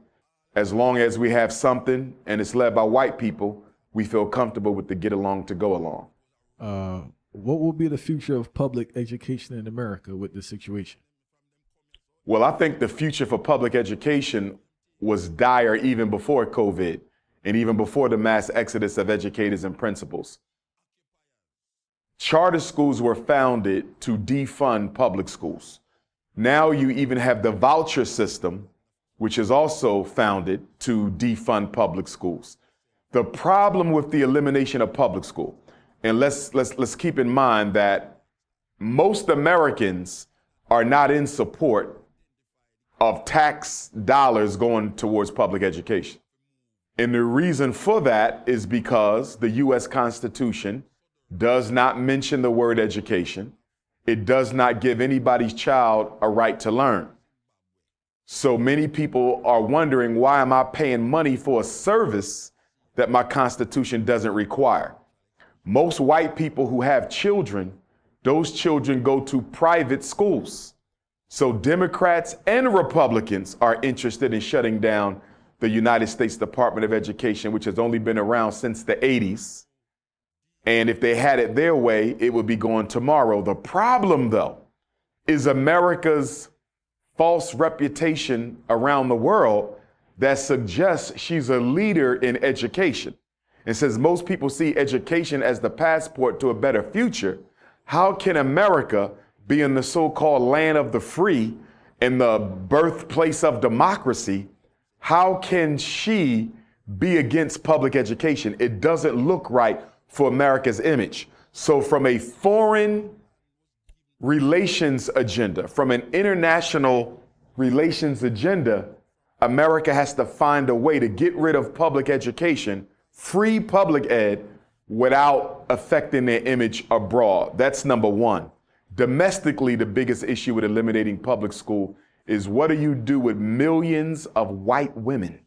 As long as we have something and it's led by white people, we feel comfortable with the get along to go along.
What will be the future of public education in America with this situation?
Well, I think the future for public education was dire even before COVID and even before the mass exodus of educators and principals. Charter schools were founded to defund public schools. Now you even have the voucher system, which is also founded to defund public schools. The problem with the elimination of public school, and let's keep in mind that most Americans are not in support of tax dollars going towards public education. And the reason for that is because the U.S. Constitution does not mention the word education. It does not give anybody's child a right to learn. So many people are wondering, why am I paying money for a service that my Constitution doesn't require? Most white people who have children, those children go to private schools. So Democrats and Republicans are interested in shutting down the United States Department of Education, which has only been around since the 80s. And if they had it their way, it would be gone tomorrow. The problem, though, is America's false reputation around the world that suggests she's a leader in education. And since most people see education as the passport to a better future, how can America, being the so-called land of the free and the birthplace of democracy, how can she be against public education? It doesn't look right for America's image. So from a foreign relations agenda, from an international relations agenda, America has to find a way to get rid of public education, free public ed, without affecting their image abroad. That's number one. Domestically, the biggest issue with eliminating public school is, what do you do with millions of white women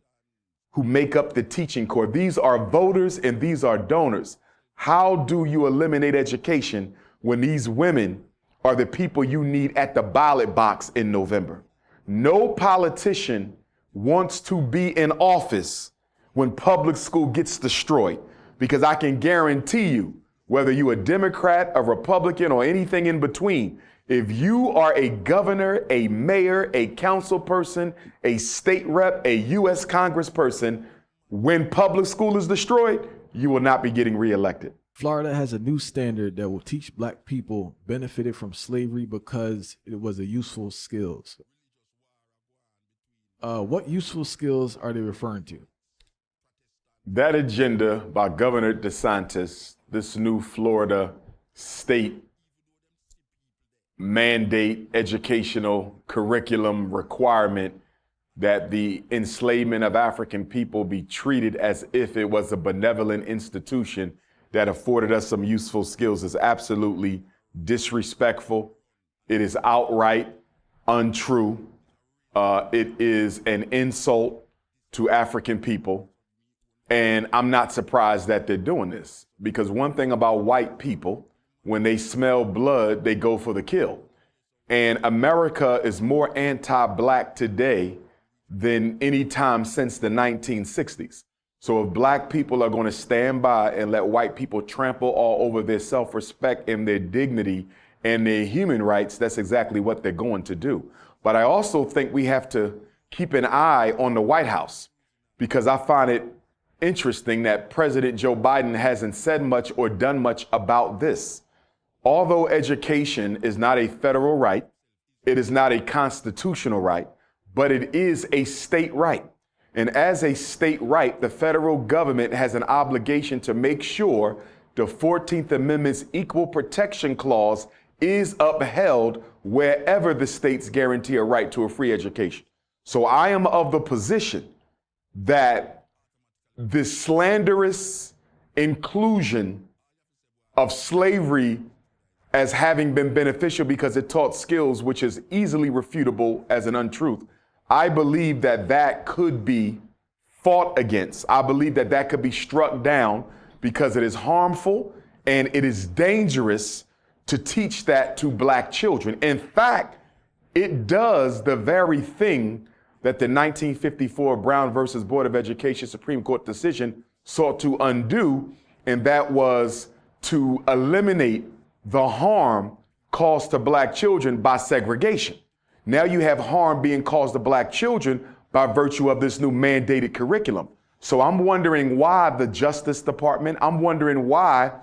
who make up the teaching corps? These are voters and these are donors. How do you eliminate education when these women are the people you need at the ballot box in November? No politician wants to be in office when public school gets destroyed, because I can guarantee you, whether you're a Democrat, a Republican, or anything in between, if you are a governor, a mayor, a council person, a state rep, a U.S. congressperson, when public school is destroyed, you will not be getting reelected.
Florida has a new standard that will teach Black people benefited from slavery because it was a useful skills. What useful skills are they referring to?
That agenda by Governor DeSantis, this new Florida state mandate educational curriculum requirement that the enslavement of African people be treated as if it was a benevolent institution that afforded us some useful skills is absolutely disrespectful. It is outright untrue. It is an insult to African people. And I'm not surprised that they're doing this, because one thing about white people, when they smell blood, they go for the kill. And America is more anti-black today than any time since the 1960s. So if black people are going to stand by and let white people trample all over their self-respect and their dignity and their human rights, that's exactly what they're going to do. But I also think we have to keep an eye on the White House, because I find it interesting that President Joe Biden hasn't said much or done much about this. Although education is not a federal right, it is not a constitutional right, but it is a state right. And as a state right, the federal government has an obligation to make sure the 14th Amendment's Equal Protection Clause is upheld wherever the states guarantee a right to a free education. So I am of the position that this slanderous inclusion of slavery as having been beneficial because it taught skills, which is easily refutable as an untruth, I believe that that could be fought against. I believe that that could be struck down because it is harmful and it is dangerous to teach that to black children. In fact, it does the very thing that the 1954 Brown versus Board of Education Supreme Court decision sought to undo, and that was to eliminate the harm caused to black children by segregation. Now you have harm being caused to black children by virtue of this new mandated curriculum. So I'm wondering why the Justice Department, I'm wondering why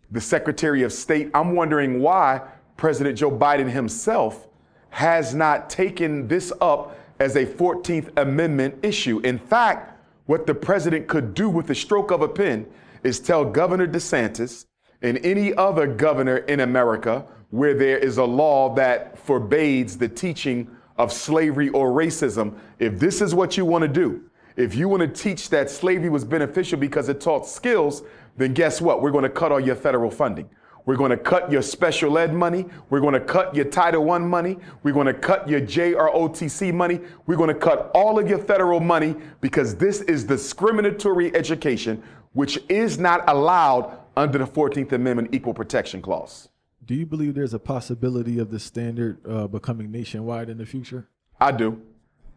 the Secretary of State, I'm wondering why President Joe Biden himself has not taken this up as a 14th Amendment issue. In fact, what the president could do with the stroke of a pen is tell Governor DeSantis and any other governor in America where there is a law that forbids the teaching of slavery or racism, if this is what you want to do, if you want to teach that slavery was beneficial because it taught skills, then guess what? We're going to cut all your federal funding. We're going to cut your special ed money. We're going to cut your Title I money. We're going to cut your JROTC money. We're going to cut all of your federal money because this is discriminatory education, which is not allowed under the 14th Amendment Equal Protection Clause.
Do you believe there's a possibility of this standard becoming nationwide in the future?
I do.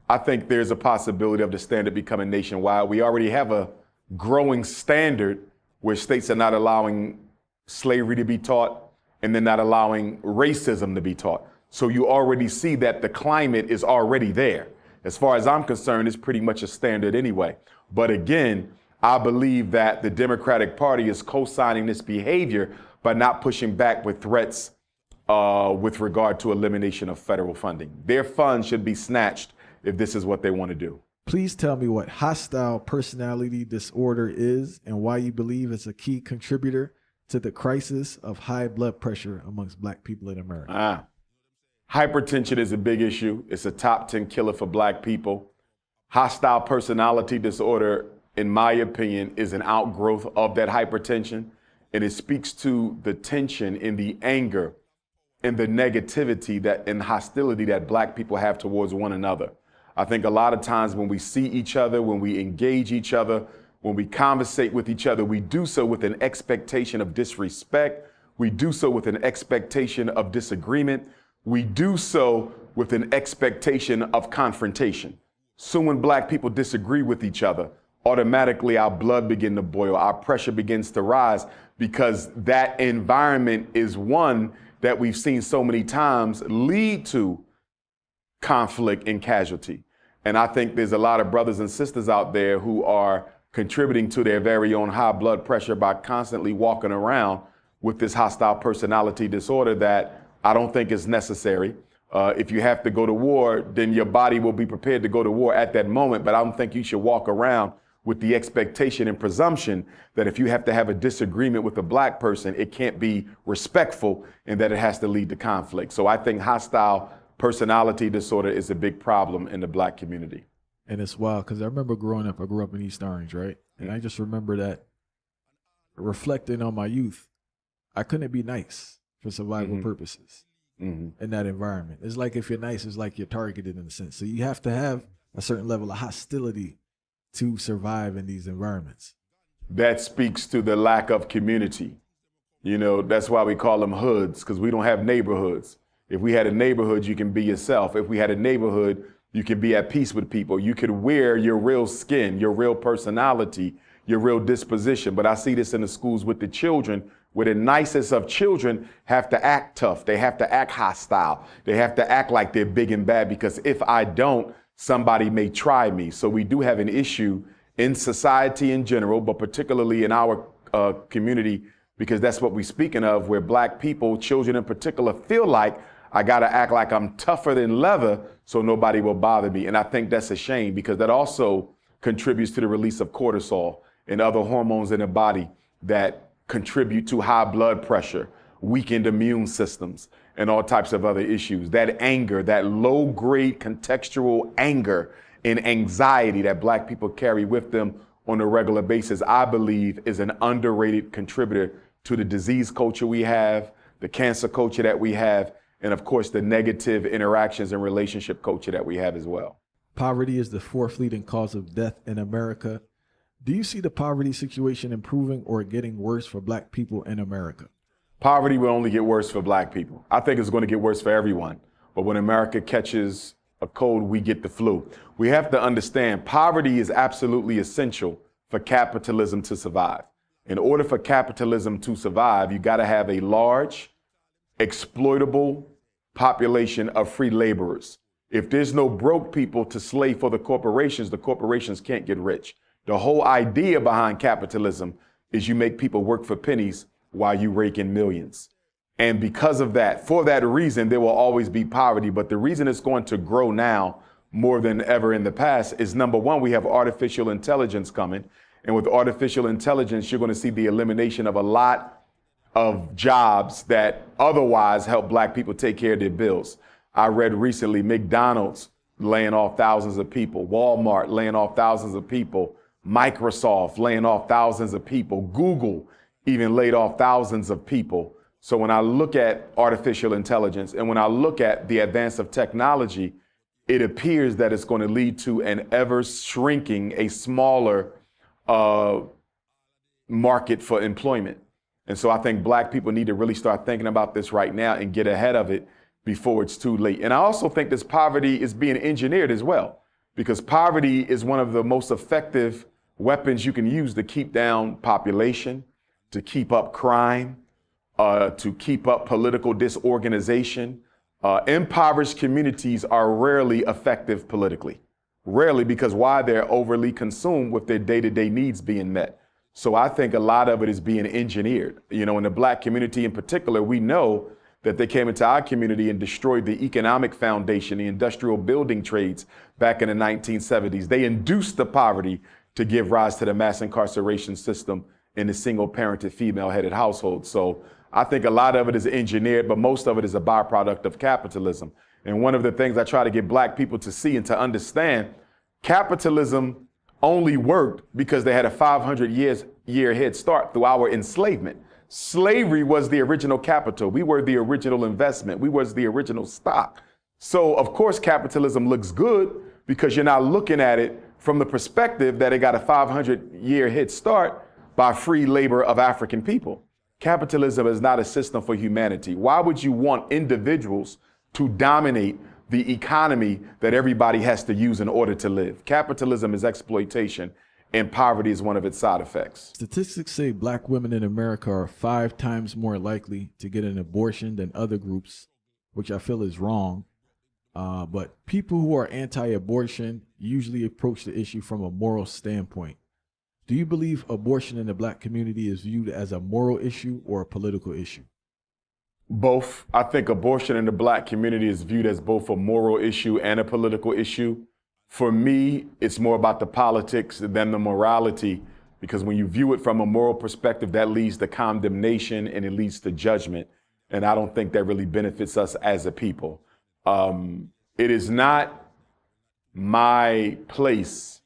I think there's a possibility of the standard becoming nationwide. We already have a growing standard where states are not allowing slavery to be taught and they're not allowing racism to be taught. So you already see that the climate is already there. As far as I'm concerned, it's pretty much a standard anyway. But again, I believe that the Democratic Party is co-signing this behavior by not pushing back with threats with regard to elimination of federal funding. Their funds should be snatched if this is what they want to do.
Please tell me what hostile personality disorder is and why you believe it's a key contributor to the crisis of high blood pressure amongst black people in America.
Hypertension is a big issue. It's a top 10 killer for black people. Hostile personality disorder, in my opinion, is an outgrowth of that hypertension. And it speaks to the tension and the anger and the negativity that and hostility that black people have towards one another. I think a lot of times when we see each other, when we engage each other, when we conversate with each other, we do so with an expectation of disrespect. We do so with an expectation of disagreement. We do so with an expectation of confrontation. So when black people disagree with each other, automatically our blood begins to boil, our pressure begins to rise, because that environment is one that we've seen so many times lead to conflict and casualty. And I think there's a lot of brothers and sisters out there who are contributing to their very own high blood pressure by constantly walking around with this hostile personality disorder that I don't think is necessary. If you have to go to war, then your body will be prepared to go to war at that moment. But I don't think you should walk around with the expectation and presumption that if you have to have a disagreement with a black person, it can't be respectful and that it has to lead to conflict. So I think hostile personality disorder is a big problem in the black community.
And it's wild because I remember growing up, I grew up in East Orange, right? And I just remember that reflecting on my youth, I couldn't be nice for survival purposes in that environment. It's like if you're nice, it's like you're targeted in a sense. So you have to have a certain level of hostility to survive in these environments.
That speaks to the lack of community. You know, that's why we call them hoods, because we don't have neighborhoods. If we had a neighborhood, you can be yourself. If we had a neighborhood, you can be at peace with people. You could wear your real skin, your real personality, your real disposition. But I see this in the schools with the children, where the nicest of children have to act tough. They have to act hostile. They have to act like they're big and bad, because if I don't, somebody may try me. So we do have an issue in society in general, but particularly in our community, because that's what we're speaking of, where black people, children in particular, feel like I got to act like I'm tougher than leather so nobody will bother me. And I think that's a shame, because that also contributes to the release of cortisol and other hormones in the body that contribute to high blood pressure, weakened immune systems, and all types of other issues. That anger, that low-grade contextual anger and anxiety that black people carry with them on a regular basis, I believe is an underrated contributor to the disease culture we have, the cancer culture that we have, and of course, the negative interactions and relationship culture that we have as well.
Poverty is the fourth leading cause of death in America. Do you see the poverty situation improving or getting worse for black people in America?
Poverty will only get worse for black people. I think it's going to get worse for everyone. But when America catches a cold, we get the flu. We have to understand poverty is absolutely essential for capitalism to survive. In order for capitalism to survive, you got to have a large, exploitable population of free laborers. If there's no broke people to slave for the corporations can't get rich. The whole idea behind capitalism is you make people work for pennies while you rake in millions. And because of that, for that reason, there will always be poverty. But the reason it's going to grow now more than ever in the past is, number one, we have artificial intelligence coming. And with artificial intelligence, you're going to see the elimination of a lot of jobs that otherwise help black people take care of their bills. I read recently McDonald's laying off thousands of people, Walmart laying off thousands of people, Microsoft laying off thousands of people, Google even laid off thousands of people. So when I look at artificial intelligence and when I look at the advance of technology, it appears that it's going to lead to an ever shrinking, a smaller market for employment. And so I think black people need to really start thinking about this right now and get ahead of it before it's too late. And I also think this poverty is being engineered as well, because poverty is one of the most effective weapons you can use to keep down population, to keep up crime, to keep up political disorganization. Impoverished communities are rarely effective politically. Rarely, because why? They're overly consumed with their day-to-day needs being met. So I think a lot of it is being engineered. You know, in the black community in particular, we know that they came into our community and destroyed the economic foundation, the industrial building trades back in the 1970s. They induced the poverty to give rise to the mass incarceration system in the single-parented, female-headed household. So I think a lot of it is engineered, but most of it is a byproduct of capitalism. And one of the things I try to get black people to see and to understand, capitalism only worked because they had a 500-year head start through our enslavement. Slavery was the original capital. We were the original investment. We was the original stock. So of course, capitalism looks good because you're not looking at it from the perspective that it got a 500-year head start by free labor of African people. Capitalism is not a system for humanity. Why would you want individuals to dominate the economy that everybody has to use in order to live? Capitalism is exploitation, and poverty is one of its side effects.
Statistics say black women in America are 5 times more likely to get an abortion than other groups, which I feel is wrong. But people who are anti-abortion usually approach the issue from a moral standpoint. Do you believe abortion in the black community is viewed as a moral issue or a political issue?
Both. I think abortion in the black community is viewed as both a moral issue and a political issue. For me, it's more about the politics than the morality, because when you view it from a moral perspective, that leads to condemnation and it leads to judgment. And I don't think that really benefits us as a people. It is not my place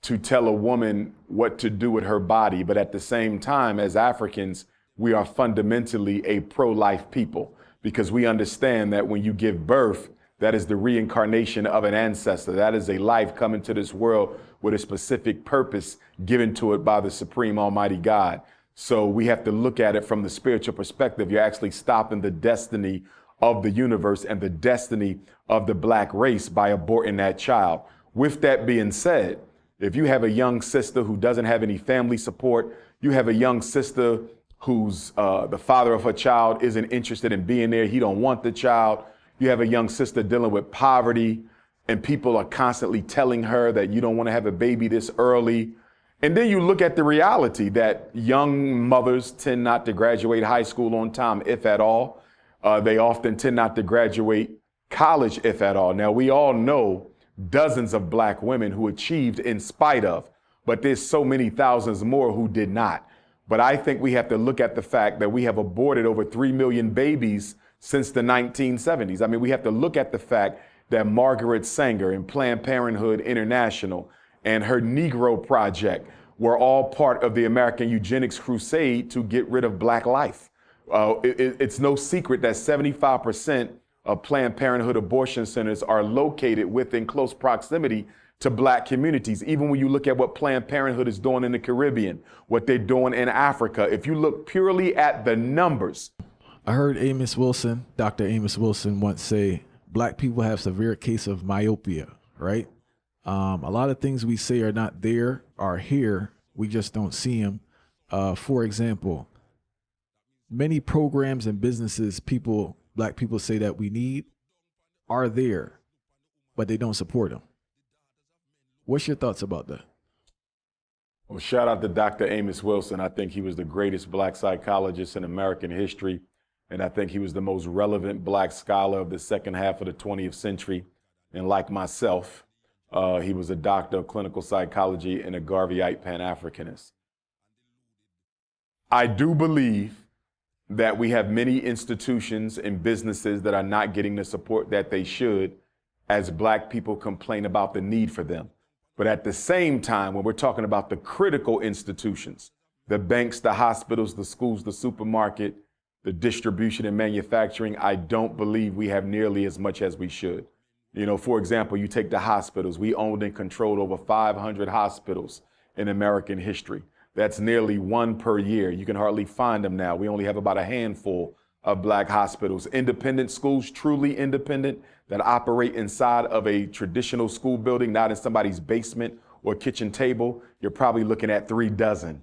to tell a woman what to do with her body, but at the same time, as Africans, we are fundamentally a pro-life people, because we understand that when you give birth, that is the reincarnation of an ancestor. That is a life coming to this world with a specific purpose given to it by the Supreme Almighty God. So we have to look at it from the spiritual perspective. You're actually stopping the destiny of the universe and the destiny of the black race by aborting that child. With that being said, if you have a young sister who doesn't have any family support, you have a young sister who's the father of her child isn't interested in being there, he don't want the child. You have a young sister dealing with poverty, and people are constantly telling her that you don't want to have a baby this early. And then you look at the reality that young mothers tend not to graduate high school on time, if at all. They often tend not to graduate college, if at all. Now, we all know dozens of black women who achieved in spite of, but there's so many thousands more who did not. But I think we have to look at the fact that we have aborted over 3 million babies since the 1970s. I mean, we have to look at the fact that Margaret Sanger and Planned Parenthood International and her Negro Project were all part of the American eugenics crusade to get rid of black life. It's no secret that 75% of Planned Parenthood abortion centers are located within close proximity to black communities. Even when you look at what Planned Parenthood is doing in the Caribbean, what they're doing in Africa, if you look purely at the numbers.
I heard Dr. Amos Wilson once say, black people have severe case of myopia, right? A lot of things we say are not there, are here. We just don't see them. For example, many programs and businesses black people say that we need are there, but they don't support them. What's your thoughts about that?
Well, shout out to Dr. Amos Wilson. I think he was the greatest black psychologist in American history. And I think he was the most relevant black scholar of the second half of the 20th century. And like myself, he was a doctor of clinical psychology and a Garveyite Pan-Africanist. I do believe that we have many institutions and businesses that are not getting the support that they should, as black people complain about the need for them. But at the same time, when we're talking about the critical institutions, the banks, the hospitals, the schools, the supermarket, the distribution and manufacturing, I don't believe we have nearly as much as we should. You know, for example, you take the hospitals. We owned and controlled over 500 hospitals in American history. That's nearly one per year. You can hardly find them now. We only have about a handful of black hospitals. Independent schools, truly independent, that operate inside of a traditional school building, not in somebody's basement or kitchen table, you're probably looking at 3 dozen.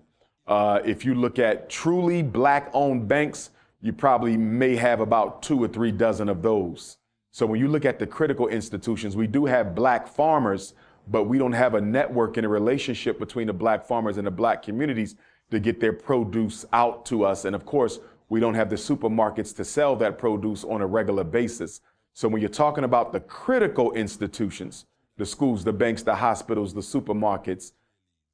If you look at truly black-owned banks, you probably may have about 2 or 3 dozen of those. So when you look at the critical institutions, we do have black farmers, but we don't have a network and a relationship between the black farmers and the black communities to get their produce out to us. And of course, we don't have the supermarkets to sell that produce on a regular basis. So when you're talking about the critical institutions, the schools, the banks, the hospitals, the supermarkets,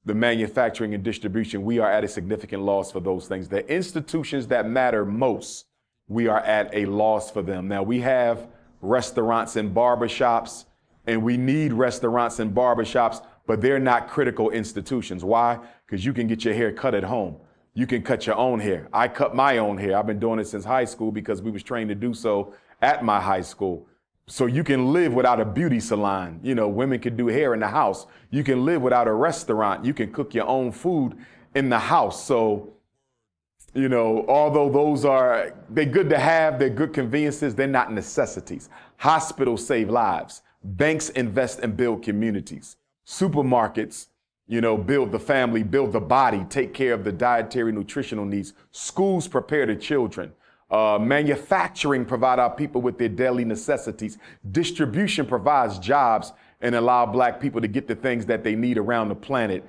the manufacturing and distribution, we are at a significant loss for those things. The institutions that matter most, we are at a loss for them. Now, we have restaurants and barbershops, and we need restaurants and barbershops, but they're not critical institutions. Why? Because you can get your hair cut at home. You can cut your own hair. I cut my own hair. I've been doing it since high school because we was trained to do so at my high school. So you can live without a beauty salon. You know, women can do hair in the house. You can live without a restaurant. You can cook your own food in the house. So, you know, although they're good to have, they're good conveniences, they're not necessities. Hospitals save lives. Banks invest and build communities. Supermarkets, you know, build the family, build the body, take care of the dietary nutritional needs. Schools prepare the children. Manufacturing provide our people with their daily necessities. Distribution provides jobs and allow black people to get the things that they need around the planet.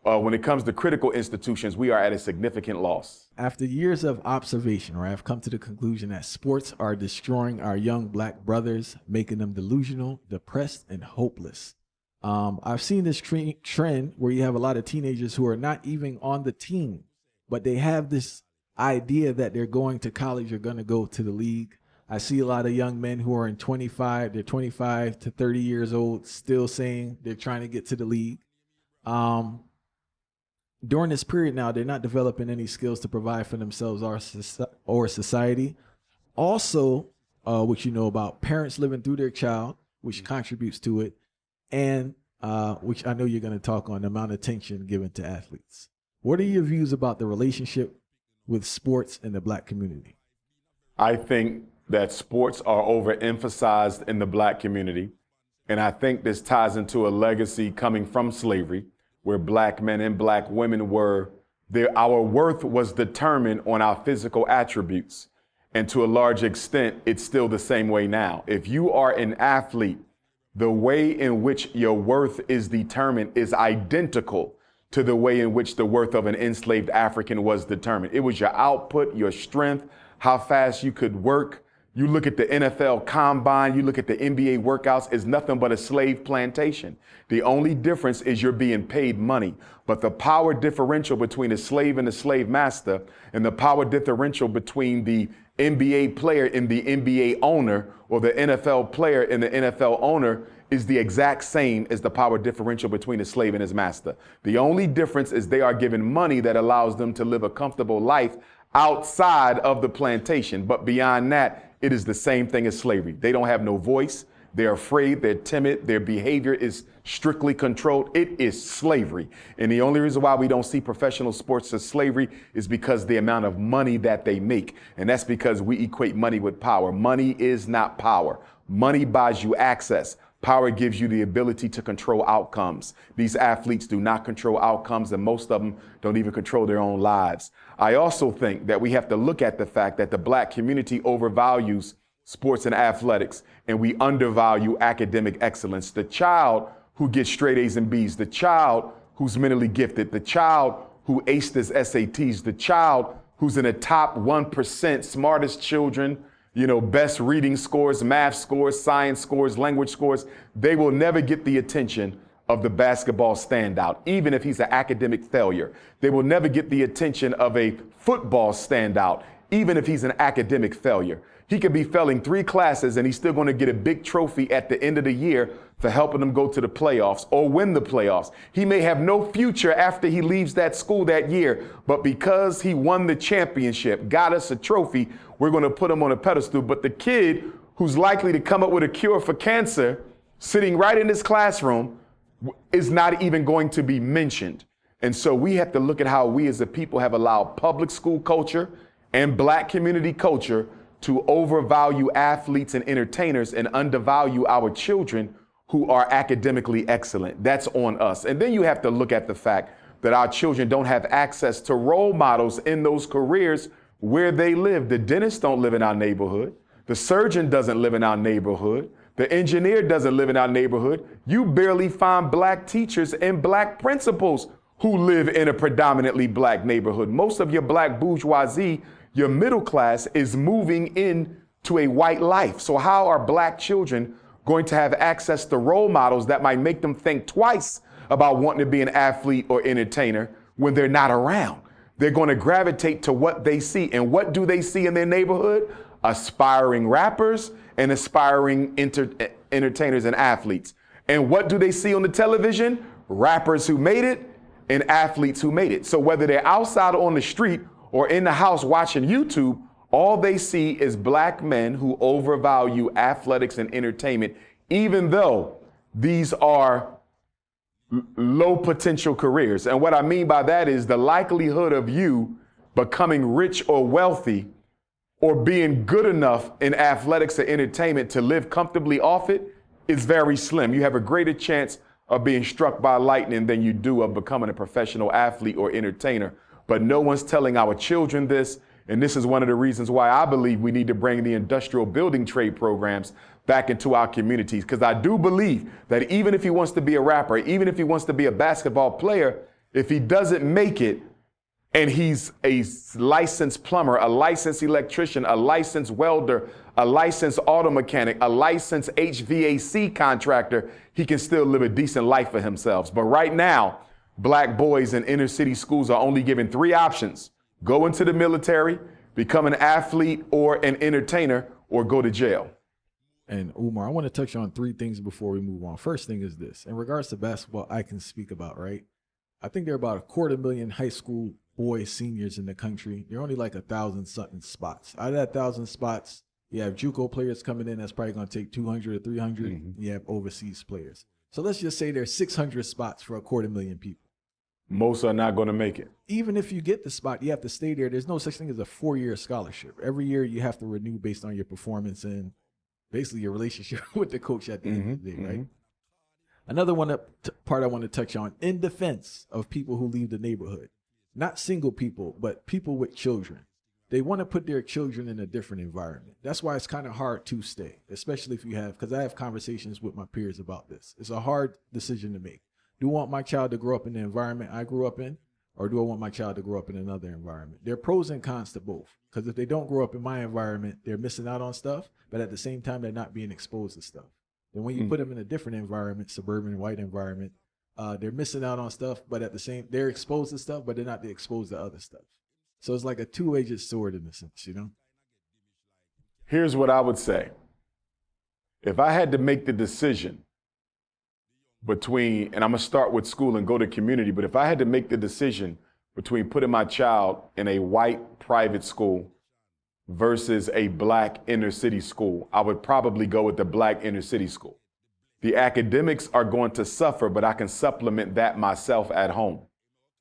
when it comes to critical institutions, we are at a significant loss.
After years of observation, right, I've come to the conclusion that sports are destroying our young black brothers, making them delusional, depressed, and hopeless. I've seen this trend where you have a lot of teenagers who are not even on the team, but they have this idea that they're going to college or going to go to the league. I see a lot of young men who are they're 25 to 30 years old, still saying they're trying to get to the league. During this period now, they're not developing any skills to provide for themselves or society. Also, which you know about, parents living through their child, which contributes to it, and which I know you're going to talk on, the amount of attention given to athletes. What are your views about the relationship with sports in the black community?
I think that sports are overemphasized in the black community. And I think this ties into a legacy coming from slavery, where black men and black women our worth was determined on our physical attributes. And to a large extent, it's still the same way now. If you are an athlete, the way in which your worth is determined is identical to the way in which the worth of an enslaved African was determined. It was your output, your strength, how fast you could work. You look at the NFL combine, you look at the NBA workouts, it's nothing but a slave plantation. The only difference is you're being paid money. But the power differential between a slave and a slave master, and the power differential between the NBA player and the NBA owner, or the NFL player and the NFL owner, is the exact same as the power differential between a slave and his master. The only difference is they are given money that allows them to live a comfortable life outside of the plantation. But beyond that, it is the same thing as slavery. They don't have no voice. They're afraid. They're timid. Their behavior is strictly controlled. It is slavery. And the only reason why we don't see professional sports as slavery is because the amount of money that they make. And that's because we equate money with power. Money is not power. Money buys you access. Power gives you the ability to control outcomes. These athletes do not control outcomes, and most of them don't even control their own lives. I also think that we have to look at the fact that the black community overvalues sports and athletics, and we undervalue academic excellence. The child who gets straight A's and B's, the child who's mentally gifted, the child who aced his SATs, the child who's in the top 1% smartest children, best reading scores, math scores, science scores, language scores, they will never get the attention of the basketball standout, even if he's an academic failure. They will never get the attention of a football standout, even if he's an academic failure. He could be failing 3 classes and he's still going to get a big trophy at the end of the year for helping them go to the playoffs or win the playoffs. He may have no future after he leaves that school that year, but because he won the championship, got us a trophy, we're going to put him on a pedestal. But the kid who's likely to come up with a cure for cancer, sitting right in his classroom, is not even going to be mentioned. And so we have to look at how we as a people have allowed public school culture and black community culture to overvalue athletes and entertainers and undervalue our children who are academically excellent. That's on us. And then you have to look at the fact that our children don't have access to role models in those careers where they live. The dentist don't live in our neighborhood. The surgeon doesn't live in our neighborhood. The engineer doesn't live in our neighborhood. You barely find black teachers and black principals who live in a predominantly black neighborhood. Most of your black bourgeoisie, your middle class, is moving into a white life. So how are black children going to have access to role models that might make them think twice about wanting to be an athlete or entertainer when they're not around? They're going to gravitate to what they see. And what do they see in their neighborhood? Aspiring rappers and aspiring entertainers and athletes. And what do they see on the television? Rappers who made it and athletes who made it. So whether they're outside on the street or in the house watching YouTube, all they see is black men who overvalue athletics and entertainment, even though these are low potential careers. And what I mean by that is the likelihood of you becoming rich or wealthy or being good enough in athletics or entertainment to live comfortably off it is very slim. You have a greater chance of being struck by lightning than you do of becoming a professional athlete or entertainer. But no one's telling our children this. And this is one of the reasons why I believe we need to bring the industrial building trade programs back into our communities. Because I do believe that even if he wants to be a rapper, even if he wants to be a basketball player, If he doesn't make it, and he's a licensed plumber, a licensed electrician, a licensed welder, a licensed auto mechanic, a licensed HVAC contractor, he can still live a decent life for himself. But right now, black boys in inner city schools are only given 3 options: go into the military, become an athlete or an entertainer, or go to jail.
And Umar, I want to touch on 3 things before we move on. First thing is this: in regards to basketball, I can speak about, right? I think there are about 250,000 high school boys, seniors in the country. There are only like 1,000 something spots. Out of that 1,000 spots, you have JUCO players coming in. That's probably going to take 200 or 300. Mm-hmm. You have overseas players. So let's just say there's 600 spots for 250,000 people.
Most are not going to make it.
Even if you get the spot, you have to stay there. There's no such thing as a 4-year scholarship. Every year you have to renew based on your performance and basically your relationship with the coach at the end of the day, right? Another part I want to touch on, in defense of people who leave the neighborhood, not single people, but people with children. They want to put their children in a different environment. That's why it's kind of hard to stay, especially if you have, because I have conversations with my peers about this. It's a hard decision to make. Do I want my child to grow up in the environment I grew up in, or do I want my child to grow up in another environment? There are pros and cons to both, because if they don't grow up in my environment, they're missing out on stuff, but at the same time, they're not being exposed to stuff. Then when you put them in a different environment, suburban, white environment, they're missing out on stuff, but at the same, they're exposed to stuff, but they're not exposed to other stuff. So it's like a two-edged sword in a sense, you know?
Here's what I would say. If I had to make the decision between, and I'm gonna start with school and go to community, but if I had to make the decision between putting my child in a white private school versus a black inner city school, I would probably go with the black inner city school. The academics are going to suffer, but I can supplement that myself at home.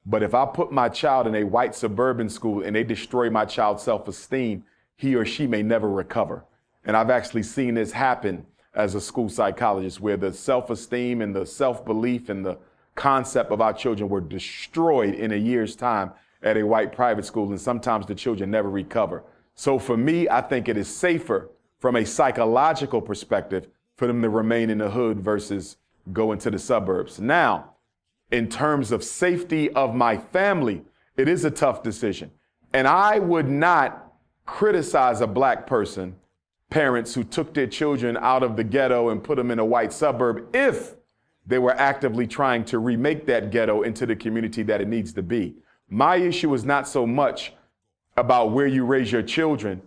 But if I put my child in a white suburban school and they destroy my child's self-esteem, he or she may never recover. And I've actually seen this happen as a school psychologist, where the self-esteem and the self-belief and the concept of our children were destroyed in a year's time at a white private school, and sometimes the children never recover. So for me, I think it is safer from a psychological perspective for them to remain in the hood versus go into the suburbs. Now, in terms of safety of my family, it is a tough decision. And I would not criticize a black person, parents who took their children out of the ghetto and put them in a white suburb if they were actively trying to remake that ghetto into the community that it needs to be. My issue is not so much about where you raise your children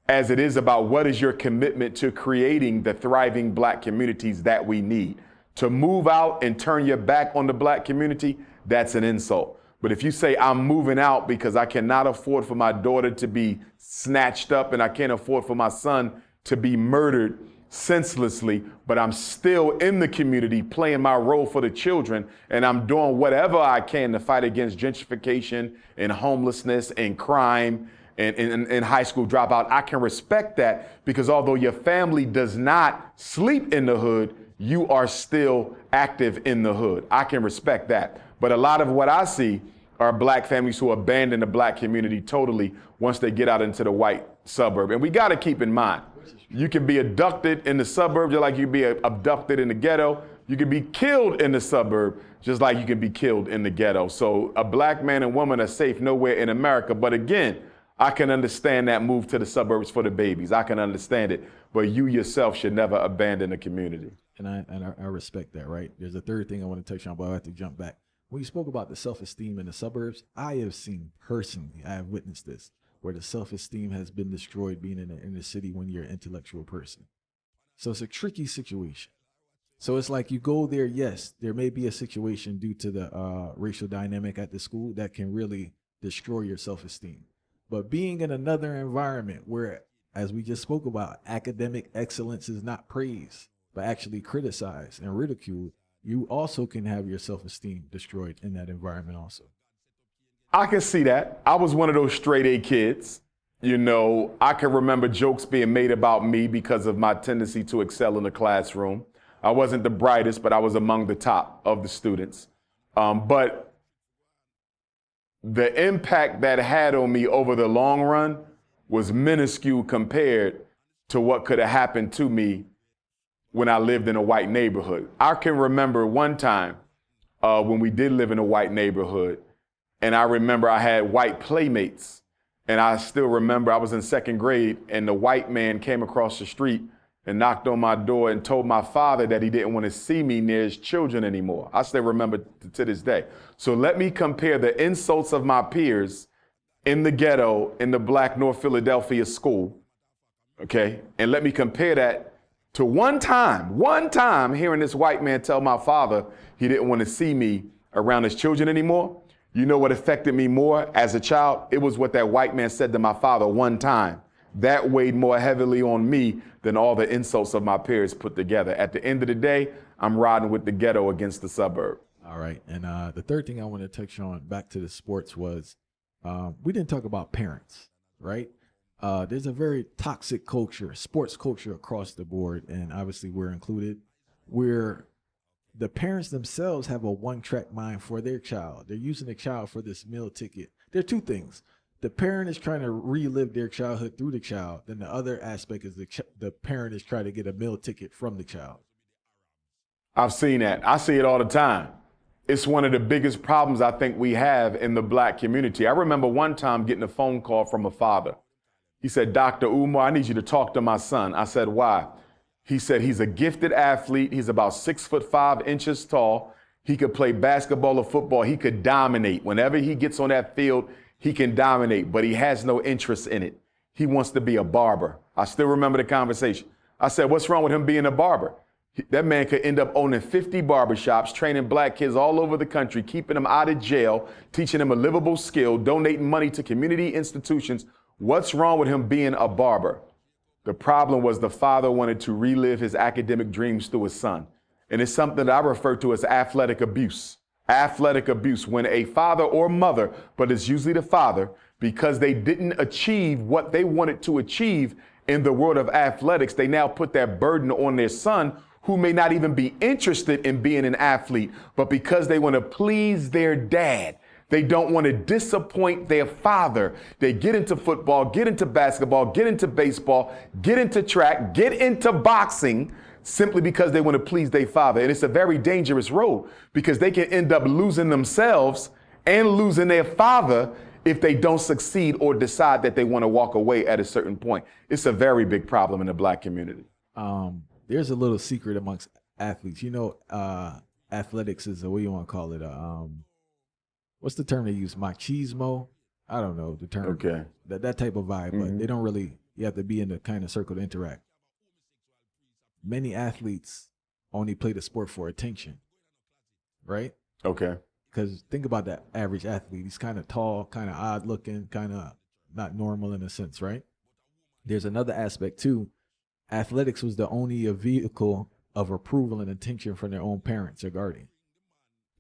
as it is about what is your commitment to creating the thriving black communities that we need. To move out and turn your back on the black community, that's an insult. But if you say I'm moving out because I cannot afford for my daughter to be snatched up and I can't afford for my son to be murdered senselessly, but I'm still in the community playing my role for the children, and I'm doing whatever I can to fight against gentrification and homelessness and crime and high school dropout, I can respect that, because although your family does not sleep in the hood, you are still active in the hood. I can respect that. But a lot of what I see are black families who abandon the black community totally once they get out into the white suburb. And we got to keep in mind, you can be abducted in the suburbs just like you can be abducted in the ghetto. You can be killed in the suburb just like you can be killed in the ghetto. So a black man and woman are safe nowhere in America. But again, I can understand that move to the suburbs for the babies. I can understand it. But you yourself should never abandon the community.
And I respect that, right? There's a third thing I want to touch on, but I have to jump back. When you spoke about the self-esteem in the suburbs, I have seen personally, I have witnessed this, where the self-esteem has been destroyed being in the inner city when you're an intellectual person. So it's a tricky situation. So it's like you go there, yes, there may be a situation due to the racial dynamic at the school that can really destroy your self-esteem. But being in another environment where, as we just spoke about, academic excellence is not praised, but actually criticized and ridiculed, you also can have your self-esteem destroyed in that environment also.
I can see that. I was one of those straight A kids. You know, I can remember jokes being made about me because of my tendency to excel in the classroom. I wasn't the brightest, but I was among the top of the students. But the impact that had on me over the long run was minuscule compared to what could have happened to me when I lived in a white neighborhood. I can remember one time when we did live in a white neighborhood. And I remember I had white playmates. And I still remember I was in second grade and the white man came across the street and knocked on my door and told my father that he didn't want to see me near his children anymore. I still remember to this day. So let me compare the insults of my peers in the ghetto in the Black North Philadelphia school, okay? And let me compare that to one time hearing this white man tell my father he didn't want to see me around his children anymore. You know what affected me more as a child? It was what that white man said to my father one time. That weighed more heavily on me than all the insults of my peers put together. At the end of the day, I'm riding with the ghetto against the suburb.
All right. And the third thing I want to touch on back to the sports was we didn't talk about parents, right? There's a very toxic culture, sports culture across the board. And obviously we're included, where the parents themselves have a one-track mind for their child. They're using the child for this meal ticket. There are two things. The parent is trying to relive their childhood through the child. Then the other aspect is the parent is trying to get a meal ticket from the child.
I've seen that. I see it all the time. It's one of the biggest problems I think we have in the Black community. I remember one time getting a phone call from a father. He said, Dr. Umar, I need you to talk to my son. I said, why? He said he's a gifted athlete. He's about 6'5" tall. He could play basketball or football. He could dominate. Whenever he gets on that field, he can dominate, but he has no interest in it. He wants to be a barber. I still remember the conversation. I said, what's wrong with him being a barber? That man could end up owning 50 barbershops, training Black kids all over the country, keeping them out of jail, teaching them a livable skill, donating money to community institutions. What's wrong with him being a barber? The problem was the father wanted to relive his academic dreams through his son. And it's something that I refer to as athletic abuse. Athletic abuse, when a father or mother, but it's usually the father, because they didn't achieve what they wanted to achieve in the world of athletics, they now put that burden on their son, who may not even be interested in being an athlete, but because they want to please their dad, they don't want to disappoint their father. They get into football, get into basketball, get into baseball, get into track, get into boxing, simply because they want to please their father. And it's a very dangerous road, because they can end up losing themselves and losing their father if they don't succeed or decide that they want to walk away at a certain point. It's a very big problem in the Black community.
There's a little secret amongst athletes. You know, athletics is what you want to call it. What's the term they use? Machismo? I don't know the term.
Okay.
That type of vibe, but they don't really, you have to be in the kind of circle to interact. Many athletes only play the sport for attention, right?
Okay.
Because think about that average athlete. He's kind of tall, kind of odd looking, kind of not normal in a sense, right? There's another aspect too. Athletics was the only vehicle of approval and attention from their own parents or guardian.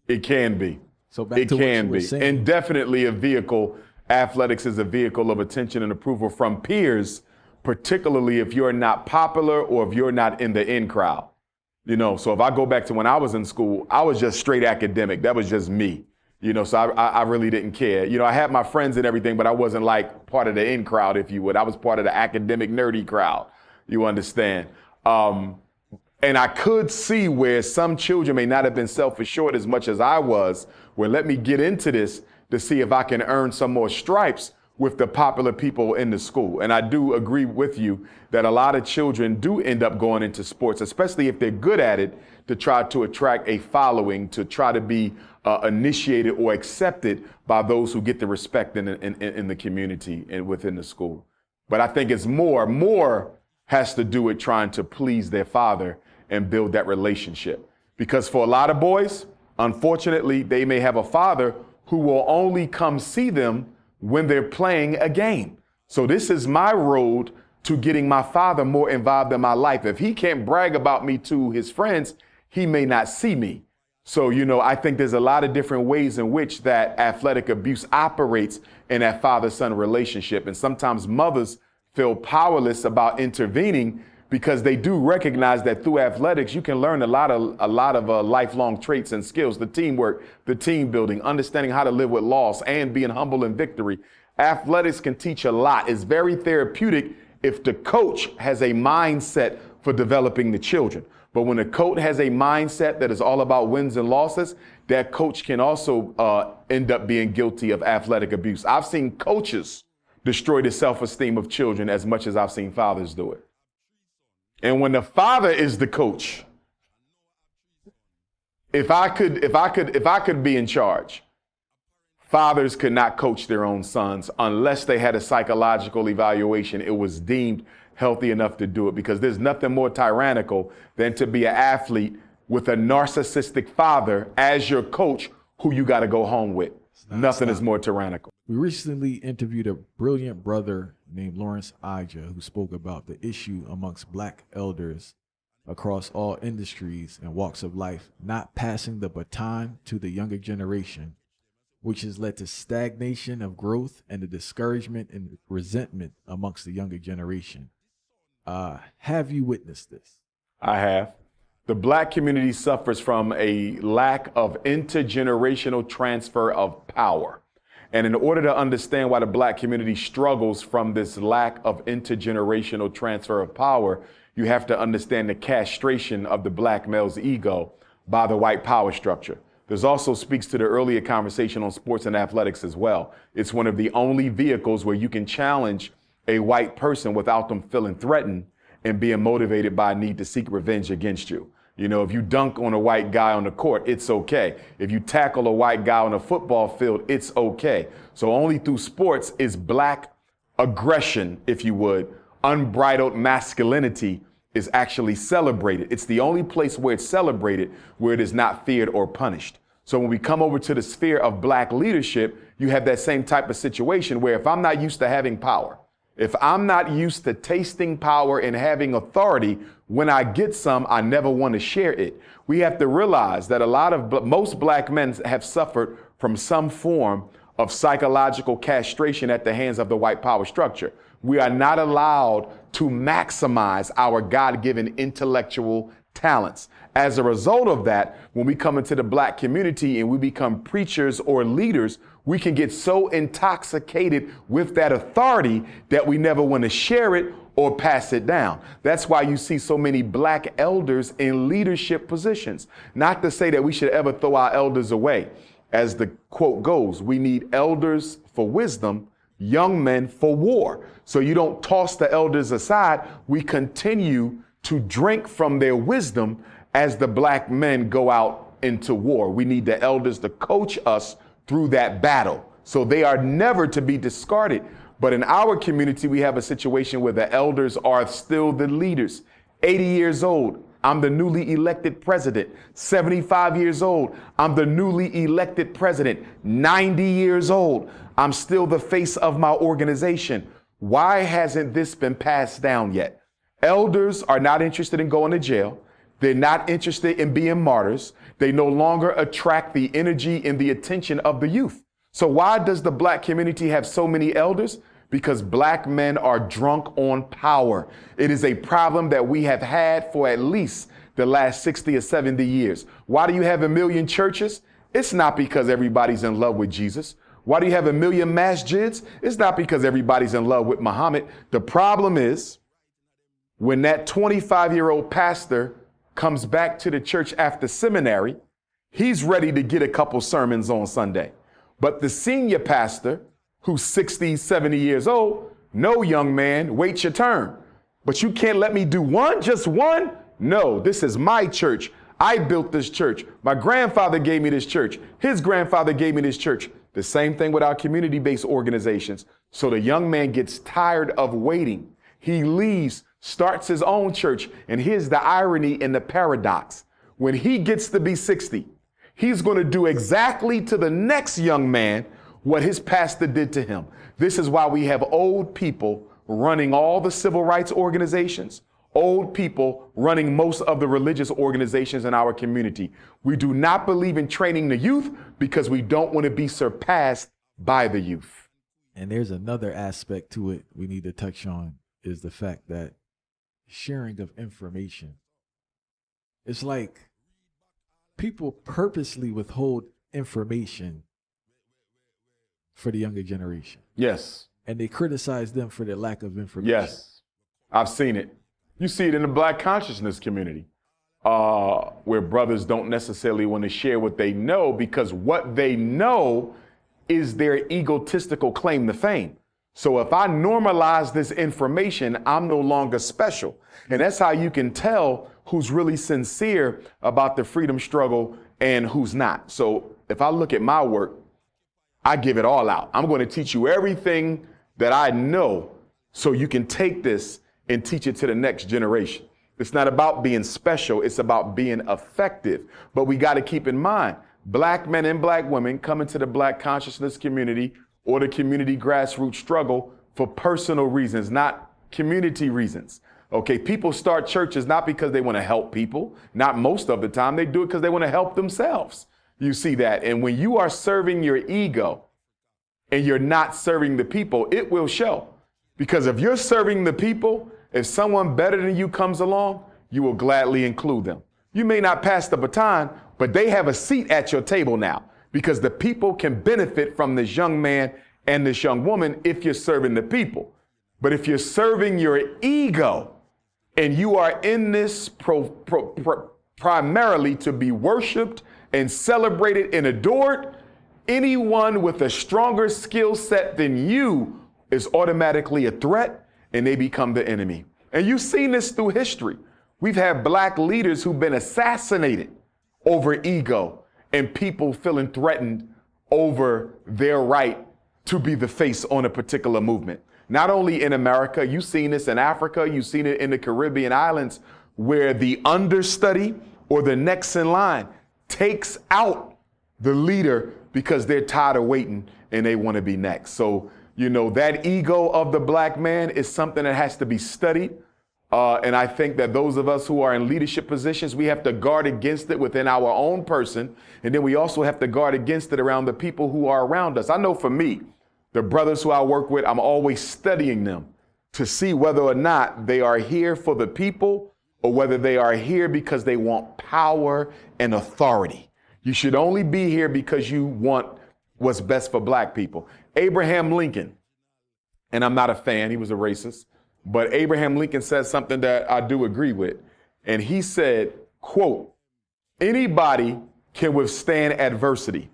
It can be.
So back
it
to
can
what you were
be.
saying.
And definitely a vehicle. Athletics is a vehicle of attention and approval from peers, particularly if you're not popular or if you're not in the in crowd. You know, so if I go back to when I was in school, I was just straight academic. That was just me. You know, so I really didn't care. You know, I had my friends and everything, but I wasn't like part of the in crowd, if you would. I was part of the academic nerdy crowd. You understand? And I could see where some children may not have been self-assured as much as I was, where let me get into this to see if I can earn some more stripes with the popular people in the school. And I do agree with you that a lot of children do end up going into sports, especially if they're good at it, to try to attract a following, to try to be initiated or accepted by those who get the respect in the community and within the school. But I think it's more has to do with trying to please their father and build that relationship. Because for a lot of boys, unfortunately, they may have a father who will only come see them when they're playing a game. So this is my road to getting my father more involved in my life. If he can't brag about me to his friends, he may not see me. So, you know, I think there's a lot of different ways in which that athletic abuse operates in that father-son relationship. And sometimes mothers feel powerless about intervening because they do recognize that through athletics, you can learn a lot of lifelong traits and skills, the teamwork, the team building, understanding how to live with loss and being humble in victory. Athletics can teach a lot. It's very therapeutic if the coach has a mindset for developing the children. But when a coach has a mindset that is all about wins and losses, that coach can also end up being guilty of athletic abuse. I've seen coaches destroy the self-esteem of children as much as I've seen fathers do it. And when the father is the coach, if I could be in charge, fathers could not coach their own sons unless they had a psychological evaluation. It was deemed healthy enough to do it, because there's nothing more tyrannical than to be an athlete with a narcissistic father as your coach who you got to go home with. Nothing is more tyrannical.
We recently interviewed a brilliant brother named Lawrence Ija, who spoke about the issue amongst Black elders across all industries and walks of life, not passing the baton to the younger generation, which has led to stagnation of growth and the discouragement and resentment amongst the younger generation. Have you witnessed this?
I have. The Black community suffers from a lack of intergenerational transfer of power. And in order to understand why the Black community struggles from this lack of intergenerational transfer of power, you have to understand the castration of the Black male's ego by the white power structure. This also speaks to the earlier conversation on sports and athletics as well. It's one of the only vehicles where you can challenge a white person without them feeling threatened and being motivated by a need to seek revenge against you. You know, if you dunk on a white guy on the court, it's okay. If you tackle a white guy on a football field, it's okay. So only through sports is Black aggression, if you would, unbridled masculinity is actually celebrated. It's the only place where it's celebrated where it is not feared or punished. So when we come over to the sphere of Black leadership, you have that same type of situation where if I'm not used to having power, if I'm not used to tasting power and having authority, when I get some, I never want to share it. We have to realize that most Black men have suffered from some form of psychological castration at the hands of the white power structure. We are not allowed to maximize our God-given intellectual talents. As a result of that, when we come into the Black community and we become preachers or leaders, we can get so intoxicated with that authority that we never want to share it or pass it down. That's why you see so many Black elders in leadership positions. Not to say that we should ever throw our elders away. As the quote goes, we need elders for wisdom, young men for war. So you don't toss the elders aside. We continue to drink from their wisdom as the Black men go out into war. We need the elders to coach us through that battle. So they are never to be discarded. But in our community, we have a situation where the elders are still the leaders. 80 years old, I'm the newly elected president. 75 years old, I'm the newly elected president. 90 years old, I'm still the face of my organization. Why hasn't this been passed down yet? Elders are not interested in going to jail. They're not interested in being martyrs. They no longer attract the energy and the attention of the youth. So why does the Black community have so many elders? Because Black men are drunk on power. It is a problem that we have had for at least the last 60 or 70 years. Why do you have 1 million churches? It's not because everybody's in love with Jesus. Why do you have 1 million masjids? It's not because everybody's in love with Muhammad. The problem is when that 25-year-old pastor comes back to the church after seminary, he's ready to get a couple sermons on Sunday. But the senior pastor, who's 60, 70 years old, no, young man, wait your turn. But you can't let me do one, just one? No, this is my church. I built this church. My grandfather gave me this church. His grandfather gave me this church. The same thing with our community-based organizations. So the young man gets tired of waiting. He leaves, starts his own church. And here's the irony and the paradox. When he gets to be 60, he's going to do exactly to the next young man what his pastor did to him. This is why we have old people running all the civil rights organizations, old people running most of the religious organizations in our community. We do not believe in training the youth because we don't want to be surpassed by the youth.
And there's another aspect to it we need to touch on, is the fact that sharing of information. It's like people purposely withhold information for the younger generation.
Yes.
And they criticize them for their lack of information.
Yes. I've seen it. You see it in the Black consciousness community. where brothers don't necessarily want to share what they know, because what they know is their egotistical claim to fame. So if I normalize this information, I'm no longer special. And that's how you can tell who's really sincere about the freedom struggle and who's not. So if I look at my work, I give it all out. I'm going to teach you everything that I know so you can take this and teach it to the next generation. It's not about being special. It's about being effective. But we got to keep in mind, black men and black women come into the black consciousness community or the community grassroots struggle for personal reasons, not community reasons. Okay, people start churches not because they want to help people. Not most of the time. They do it because they want to help themselves. You see that. And when you are serving your ego and you're not serving the people, it will show. Because if you're serving the people, if someone better than you comes along, you will gladly include them. You may not pass the baton, but they have a seat at your table now, because the people can benefit from this young man and this young woman if you're serving the people. But if you're serving your ego and you are in this primarily to be worshiped and celebrated and adored, anyone with a stronger skill set than you is automatically a threat, and they become the enemy. And you've seen this through history. We've had black leaders who've been assassinated over ego and people feeling threatened over their right to be the face on a particular movement. Not only in America, you've seen this in Africa, you've seen it in the Caribbean islands, where the understudy or the next in line takes out the leader because they're tired of waiting and they want to be next. So, you know, that ego of the black man is something that has to be studied. And I think that those of us who are in leadership positions, we have to guard against it within our own person. And then we also have to guard against it around the people who are around us. I know for me, the brothers who I work with, I'm always studying them to see whether or not they are here for the people or whether they are here because they want power and authority. You should only be here because you want what's best for black people. Abraham Lincoln, and I'm not a fan, he was a racist, but Abraham Lincoln said something that I do agree with. And he said, quote, "Anybody can withstand adversity."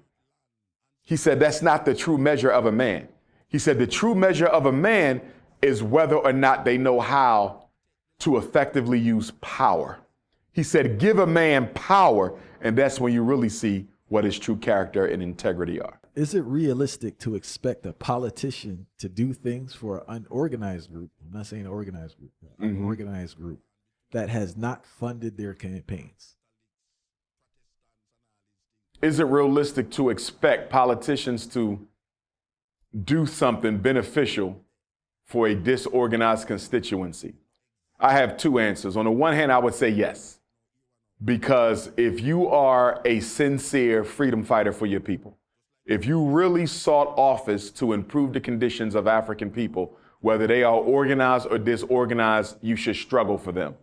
He said, that's not the true measure of a man. He said, the true measure of a man is whether or not they know how to effectively use power. He said, give a man power, and that's when you really see what his true character and integrity are.
Is it realistic to expect a politician to do things for an unorganized group? I'm not saying organized group, an organized group that has not funded their campaigns.
Is it realistic to expect politicians to do something beneficial for a disorganized constituency? I have two answers. On the one hand, I would say yes, because if you are a sincere freedom fighter for your people, if you really sought office to improve the conditions of African people, whether they are organized or disorganized, you should struggle for them.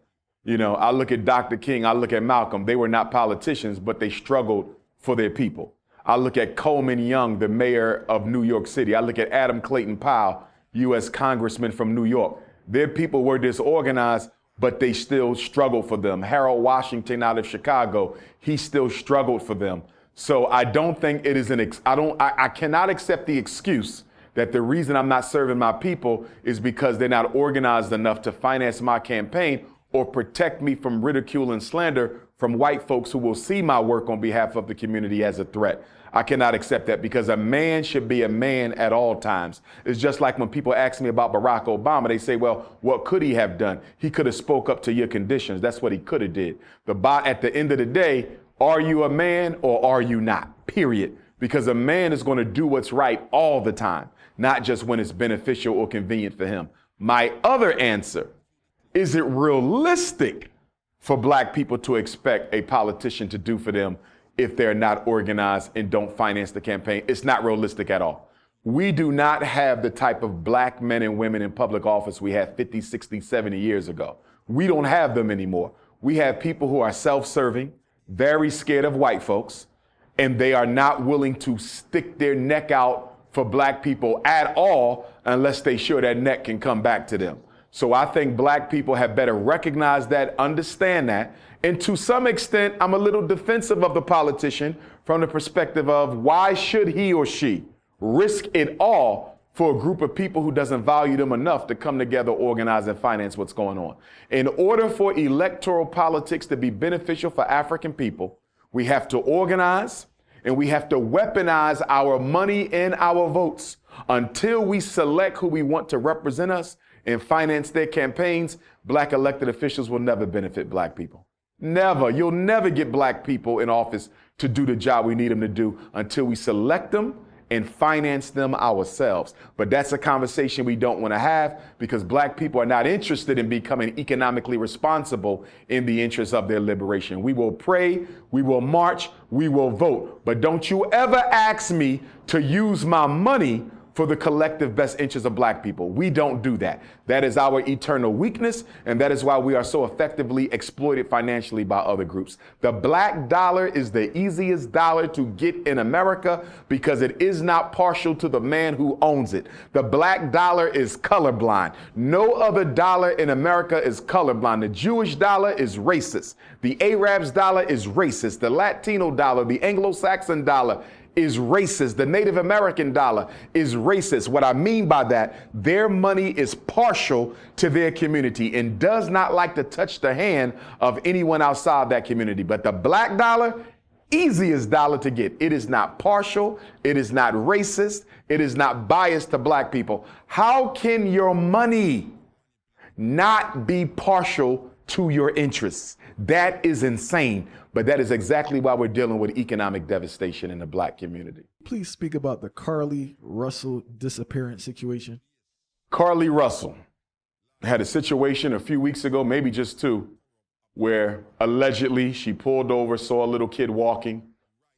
You know, I look at Dr. King, I look at Malcolm. They were not politicians, but they struggled for their people. I look at Coleman Young, the mayor of New York City. I look at Adam Clayton Powell, U.S. congressman from New York. Their people were disorganized, but they still struggled for them. Harold Washington out of Chicago, he still struggled for them. So I don't think it is I cannot accept the excuse that the reason I'm not serving my people is because they're not organized enough to finance my campaign or protect me from ridicule and slander from white folks who will see my work on behalf of the community as a threat. I cannot accept that, because a man should be a man at all times. It's just like when people ask me about Barack Obama, they say, well, what could he have done? He could have spoke up to your conditions. That's what he could have did. At the end of the day, are you a man or are you not? Period. Because a man is going to do what's right all the time, not just when it's beneficial or convenient for him. My other answer, is it realistic for black people to expect a politician to do for them if they're not organized and don't finance the campaign? It's not realistic at all. We do not have the type of black men and women in public office we had 50, 60, 70 years ago. We don't have them anymore. We have people who are self-serving, very scared of white folks, and they are not willing to stick their neck out for black people at all unless they sure that neck can come back to them. So I think black people have better recognized that, understand that. And to some extent, I'm a little defensive of the politician from the perspective of why should he or she risk it all for a group of people who doesn't value them enough to come together, organize, and finance what's going on. In order for electoral politics to be beneficial for African people, we have to organize and we have to weaponize our money and our votes. Until we select who we want to represent us and finance their campaigns, black elected officials will never benefit black people. Never. You'll never get black people in office to do the job we need them to do until we select them and finance them ourselves. But that's a conversation we don't want to have because black people are not interested in becoming economically responsible in the interest of their liberation. We will pray, we will march, we will vote. But don't you ever ask me to use my money for the collective best interests of black people. We don't do that. That is our eternal weakness, and that is why we are so effectively exploited financially by other groups. The black dollar is the easiest dollar to get in America because it is not partial to the man who owns it. The black dollar is colorblind. No other dollar in America is colorblind. The Jewish dollar is racist. The Arab's dollar is racist. The Latino dollar, the Anglo-Saxon dollar is racist. The Native American dollar is racist. What I mean by that, their money is partial to their community and does not like to touch the hand of anyone outside that community. But the black dollar, easiest dollar to get. It is not partial. It is not racist. It is not biased to black people. How can your money not be partial to your interests? That is insane. But that is exactly why we're dealing with economic devastation in the black community.
Please speak about the Carlee Russell disappearance situation.
Carlee Russell had a situation a few weeks ago, maybe just two, where allegedly she pulled over, saw a little kid walking,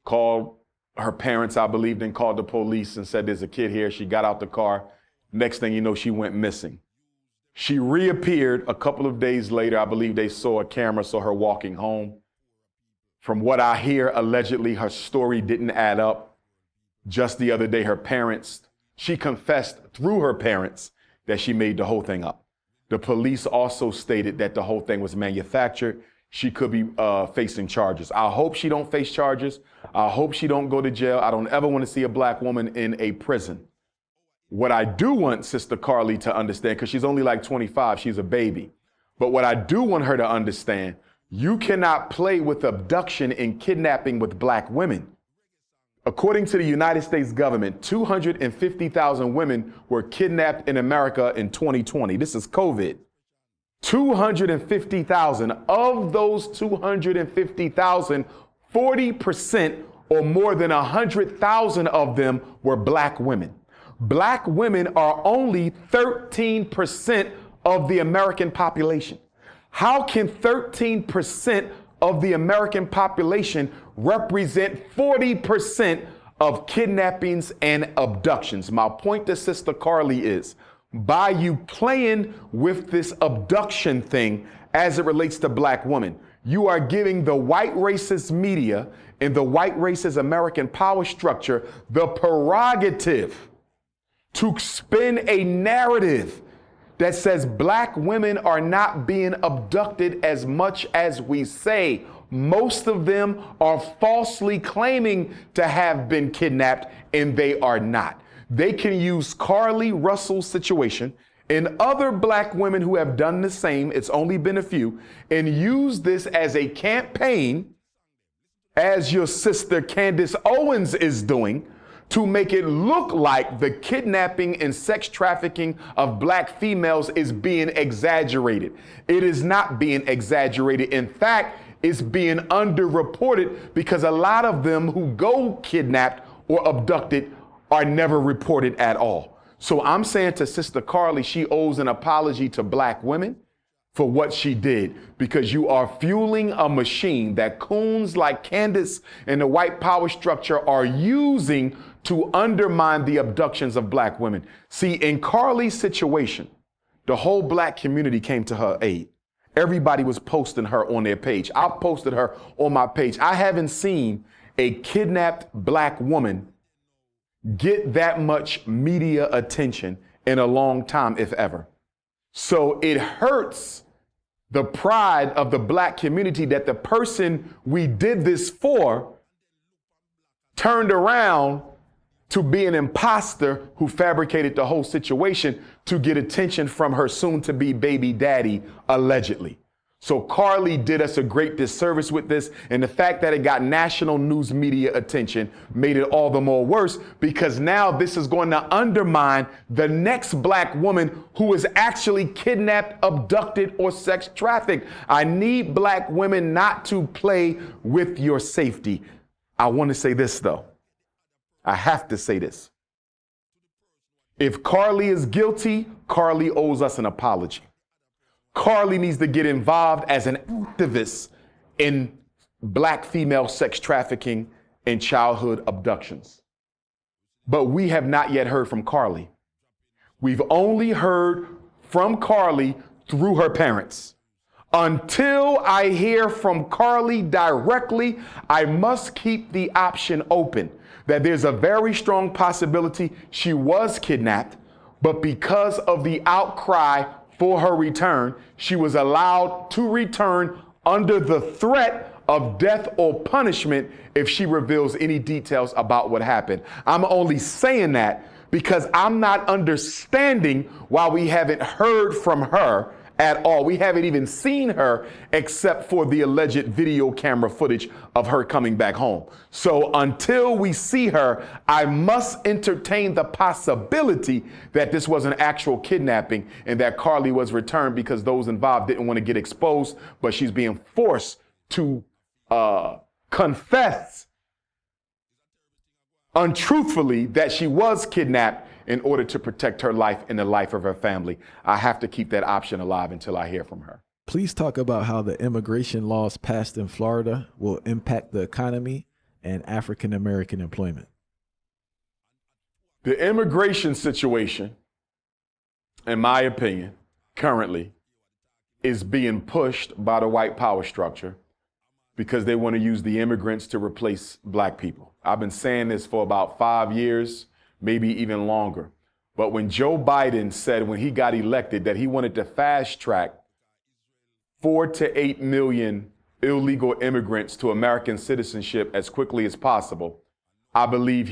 called her parents, I believe, then called the police and said, there's a kid here. She got out the car. Next thing you know, she went missing. She reappeared a couple of days later. I believe they saw a camera, saw her walking home. From what I hear, allegedly, her story didn't add up. Just the other day, she confessed through her parents that she made the whole thing up. The police also stated that the whole thing was manufactured. She could be facing charges. I hope she don't face charges. I hope she don't go to jail. I don't ever want to see a black woman in a prison. What I do want Sister Carlee to understand, because she's only like 25, she's a baby. But what I do want her to understand, you cannot play with abduction and kidnapping with black women. According to the United States government, 250,000 women were kidnapped in America in 2020. This is COVID. 250,000. Of those 250,000, 40% or more than 100,000 of them were black women. Black women are only 13% of the American population. How can 13% of the American population represent 40% of kidnappings and abductions? My point to Sister Carlee is, by you playing with this abduction thing as it relates to black women, you are giving the white racist media and the white racist American power structure the prerogative to spin a narrative that says black women are not being abducted as much as we say. Most of them are falsely claiming to have been kidnapped, and they are not. They can use Carlee Russell's situation and other black women who have done the same, it's only been a few, and use this as a campaign, as your sister Candace Owens is doing, to make it look like the kidnapping and sex trafficking of black females is being exaggerated. It is not being exaggerated. In fact, it's being underreported because a lot of them who go kidnapped or abducted are never reported at all. So I'm saying to Sister Carlee, she owes an apology to black women for what she did, because you are fueling a machine that coons like Candace and the white power structure are using to undermine the abductions of black women. See, in Carlee's situation, the whole black community came to her aid. Everybody was posting her on their page. I posted her on my page. I haven't seen a kidnapped black woman get that much media attention in a long time, if ever. So it hurts the pride of the black community that the person we did this for turned around to be an imposter who fabricated the whole situation to get attention from her soon-to-be baby daddy, allegedly. So Carly did us a great disservice with this, and the fact that it got national news media attention made it all the more worse, because now this is going to undermine the next black woman who is actually kidnapped, abducted, or sex trafficked. I need black women not to play with your safety. I want to say this, though. I have to say this. If Carly is guilty, Carly owes us an apology. Carly needs to get involved as an activist in black female sex trafficking and childhood abductions. But we have not yet heard from Carly. We've only heard from Carly through her parents. Until I hear from Carly directly, I must keep the option open that there's a very strong possibility she was kidnapped, but because of the outcry for her return, she was allowed to return under the threat of death or punishment if she reveals any details about what happened. I'm only saying that because I'm not understanding why we haven't heard from her at all. We haven't even seen her except for the alleged video camera footage of her coming back home. So until we see her, I must entertain the possibility that this was an actual kidnapping and that Carly was returned because those involved didn't want to get exposed, but she's being forced to confess untruthfully that she was kidnapped in order to protect her life and the life of her family. I have to keep that option alive until I hear from her.
Please talk about how the immigration laws passed in Florida will impact the economy and African-American employment.
The immigration situation, in my opinion, currently is being pushed by the white power structure because they want to use the immigrants to replace black people. I've been saying this for about 5 years, maybe even longer. But when Joe Biden said when he got elected that he wanted to fast track 4 to 8 million illegal immigrants to American citizenship as quickly as possible, I believe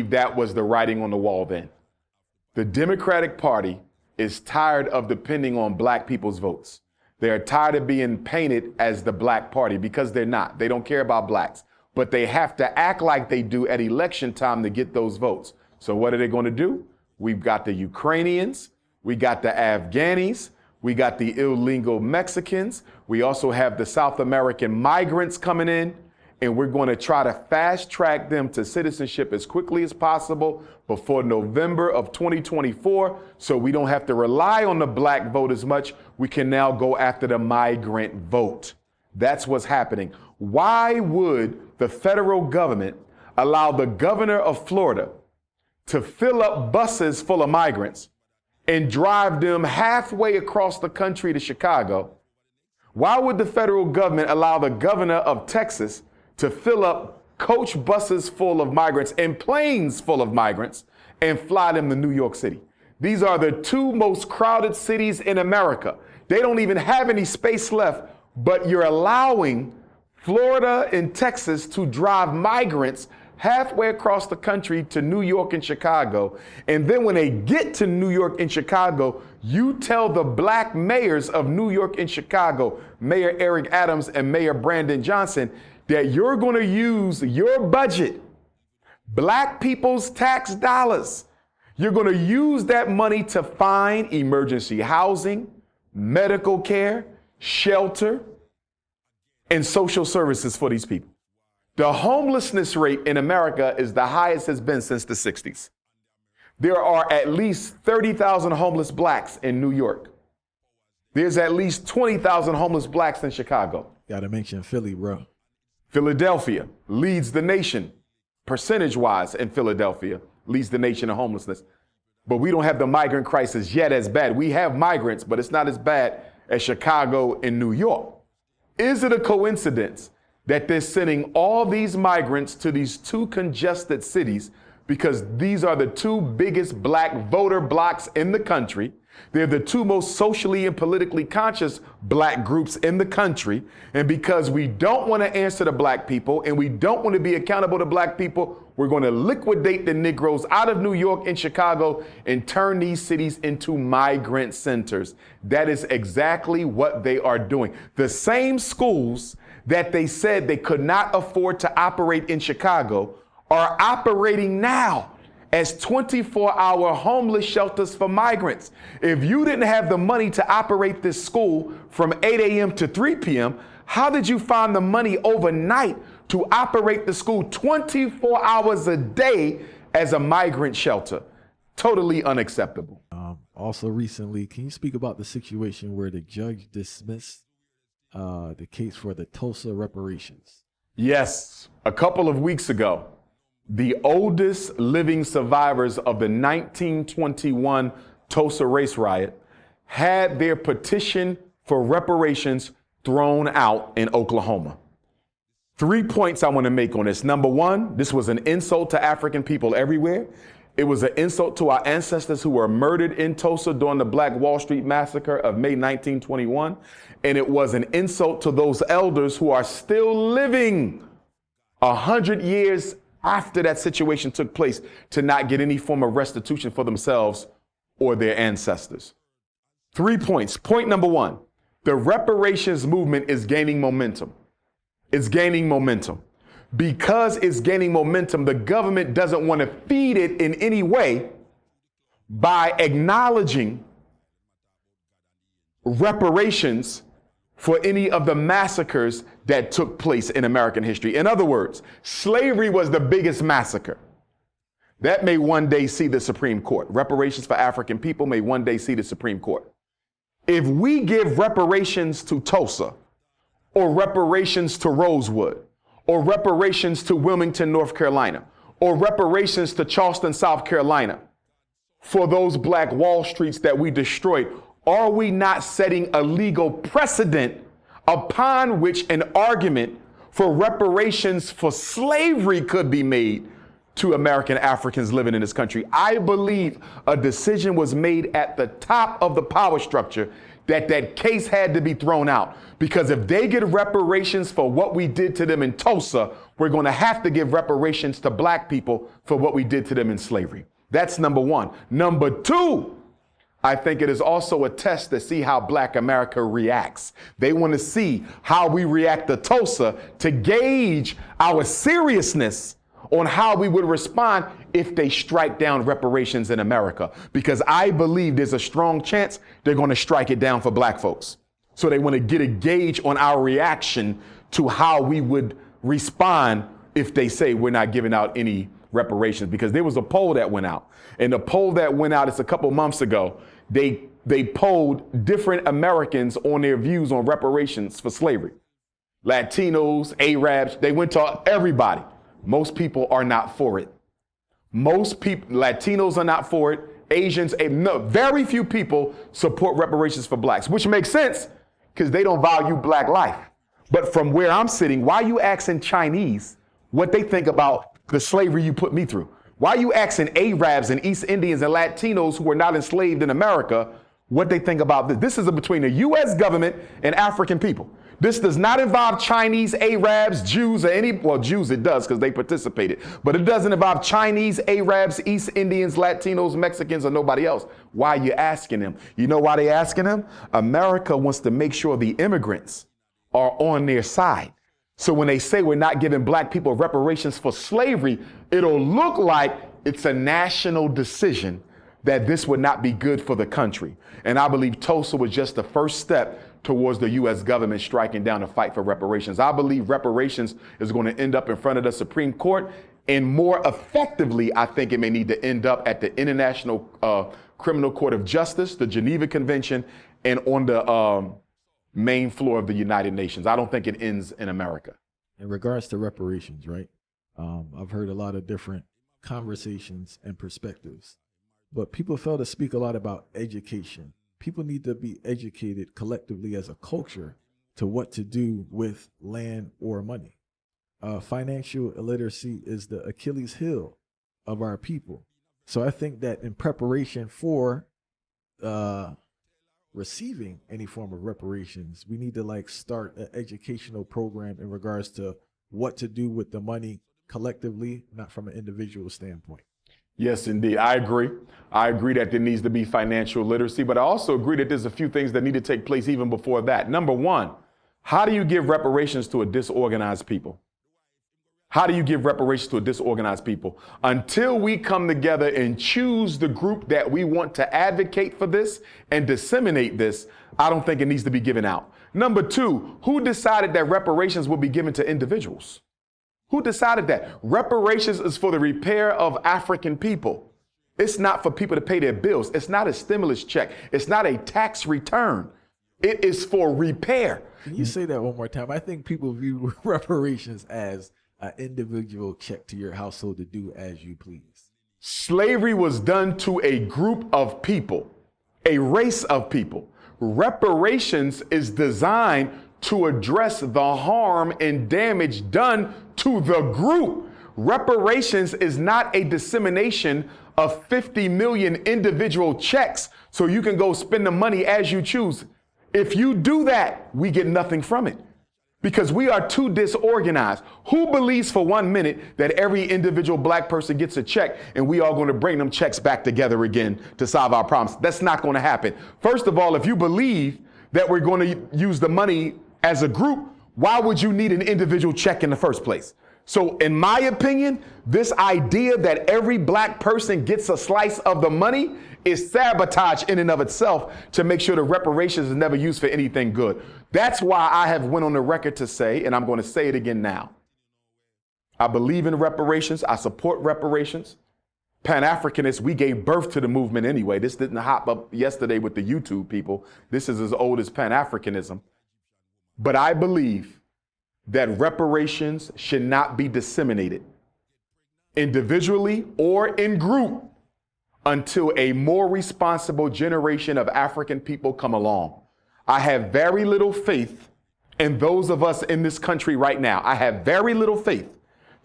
that was the writing on the wall then. The Democratic Party is tired of depending on black people's votes. They're tired of being painted as the black party because they're not. They don't care about blacks. But they have to act like they do at election time to get those votes. So what are they going to do? We've got the Ukrainians, we got the Afghanis, we got the illegal Mexicans, we also have the South American migrants coming in, and we're going to try to fast track them to citizenship as quickly as possible before November of 2024, so we don't have to rely on the black vote as much. We can now go after the migrant vote. That's what's happening. Why would the federal government allow the governor of Florida to fill up buses full of migrants and drive them halfway across the country to Chicago? Why would the federal government allow the governor of Texas to fill up coach buses full of migrants and planes full of migrants and fly them to New York City? These are the two most crowded cities in America. They don't even have any space left, but you're allowing Florida and Texas to drive migrants halfway across the country to New York and Chicago. And then when they get to New York and Chicago, you tell the black mayors of New York and Chicago, Mayor Eric Adams and Mayor Brandon Johnson, that you're going to use your budget, black people's tax dollars. You're going to use that money to find emergency housing, medical care, shelter, and social services for these people. The homelessness rate in America is the highest it's been since the 60s. There are at least 30,000 homeless blacks in New York. There's at least 20,000 homeless blacks in Chicago.
Gotta mention Philly, bro.
Philadelphia leads the nation, percentage-wise in Philadelphia, leads the nation in homelessness. But we don't have the migrant crisis yet as bad. We have migrants, but it's not as bad as Chicago and New York. Is it a coincidence that they're sending all these migrants to these two congested cities because these are the two biggest black voter blocks in the country? They're the two most socially and politically conscious black groups in the country. And because we don't want to answer to black people and we don't want to be accountable to black people, we're going to liquidate the Negroes out of New York and Chicago and turn these cities into migrant centers. That is exactly what they are doing. The same schools that they said they could not afford to operate in Chicago are operating now as 24-hour homeless shelters for migrants. If you didn't have the money to operate this school from 8 a.m. to 3 p.m., how did you find the money overnight to operate the school 24 hours a day as a migrant shelter? Totally unacceptable.
Also recently, can you speak about the situation where the judge dismissed the case for the Tulsa reparations?
Yes, a couple of weeks ago, the oldest living survivors of the 1921 Tulsa race riot had their petition for reparations thrown out in Oklahoma. 3 points I want to make on this. Number one, this was an insult to African people everywhere. It was an insult to our ancestors who were murdered in Tulsa during the Black Wall Street Massacre of May 1921. And it was an insult to those elders who are still living 100 years after that situation took place to not get any form of restitution for themselves or their ancestors. 3 points. Point number one, the reparations movement is gaining momentum. It's gaining momentum. Because it's gaining momentum, the government doesn't want to feed it in any way by acknowledging reparations for any of the massacres that took place in American history. In other words, slavery was the biggest massacre. That may one day see the Supreme Court. Reparations for African people may one day see the Supreme Court. If we give reparations to Tulsa, or reparations to Rosewood, or reparations to Wilmington, North Carolina, or reparations to Charleston, South Carolina, for those Black Wall Streets that we destroyed, are we not setting a legal precedent upon which an argument for reparations for slavery could be made to American Africans living in this country? I believe a decision was made at the top of the power structure that case had to be thrown out. Because if they get reparations for what we did to them in Tulsa, we're going to have to give reparations to black people for what we did to them in slavery. That's number one. Number two, I think it is also a test to see how Black America reacts. They want to see how we react to Tulsa to gauge our seriousness on how we would respond if they strike down reparations in America. Because I believe there's a strong chance they're going to strike it down for black folks. So they want to get a gauge on our reaction to how we would respond if they say we're not giving out any reparations. Because there was a poll that went out. And the poll that went out, it's a couple months ago, they polled different Americans on their views on reparations for slavery. Latinos, Arabs, they went to everybody. Most people are not for it. Most people, Latinos are not for it. Asians, no, very few people support reparations for blacks, which makes sense because they don't value black life. But from where I'm sitting, why are you asking Chinese what they think about the slavery you put me through? Why are you asking Arabs and East Indians and Latinos who were not enslaved in America what they think about this? This is between the U.S. government and African people. This does not involve Chinese, Arabs, Jews, or well, Jews it does because they participated, but it doesn't involve Chinese, Arabs, East Indians, Latinos, Mexicans, or nobody else. Why are you asking them? You know why they're asking them? America wants to make sure the immigrants are on their side. So when they say we're not giving black people reparations for slavery, it'll look like it's a national decision that this would not be good for the country. And I believe Tulsa was just the first step towards the U.S. government striking down a fight for reparations. I believe reparations is going to end up in front of the Supreme Court, and more effectively, I think it may need to end up at the International Criminal Court of Justice, the Geneva Convention, and on the main floor of the United Nations. I don't think it ends in America.
In regards to reparations, right? I've heard a lot of different conversations and perspectives, but people fail to speak a lot about education. People need to be educated collectively as a culture to what to do with land or money. Financial illiteracy is the Achilles heel of our people. So I think that in preparation for receiving any form of reparations, we need to like start an educational program in regards to what to do with the money collectively, not from an individual standpoint.
Yes, indeed. I agree. I agree that there needs to be financial literacy, but I also agree that there's a few things that need to take place even before that. Number one, how do you give reparations to a disorganized people? How do you give reparations to a disorganized people? Until we come together and choose the group that we want to advocate for this and disseminate this, I don't think it needs to be given out. Number two, who decided that reparations will be given to individuals? Who decided that? Reparations is for the repair of African people. It's not for people to pay their bills. It's not a stimulus check. It's not a tax return. It is for repair.
Can you say that one more time? I think people view reparations as an individual check to your household to do as you please.
Slavery was done to a group of people, a race of people. Reparations is designed to address the harm and damage done to the group. Reparations is not a dissemination of 50 million individual checks so you can go spend the money as you choose. If you do that, we get nothing from it because we are too disorganized. Who believes for 1 minute that every individual black person gets a check and we are going to bring them checks back together again to solve our problems? That's not going to happen. First of all, if you believe that we're going to use the money as a group, why would you need an individual check in the first place? So in my opinion, this idea that every black person gets a slice of the money is sabotage in and of itself to make sure the reparations is never used for anything good. That's why I have went on the record to say, and I'm going to say it again now, I believe in reparations. I support reparations. Pan-Africanists, we gave birth to the movement anyway. This didn't hop up yesterday with the YouTube people. This is as old as Pan-Africanism. But I believe that reparations should not be disseminated individually or in group until a more responsible generation of African people come along. I have very little faith in those of us in this country right now. I have very little faith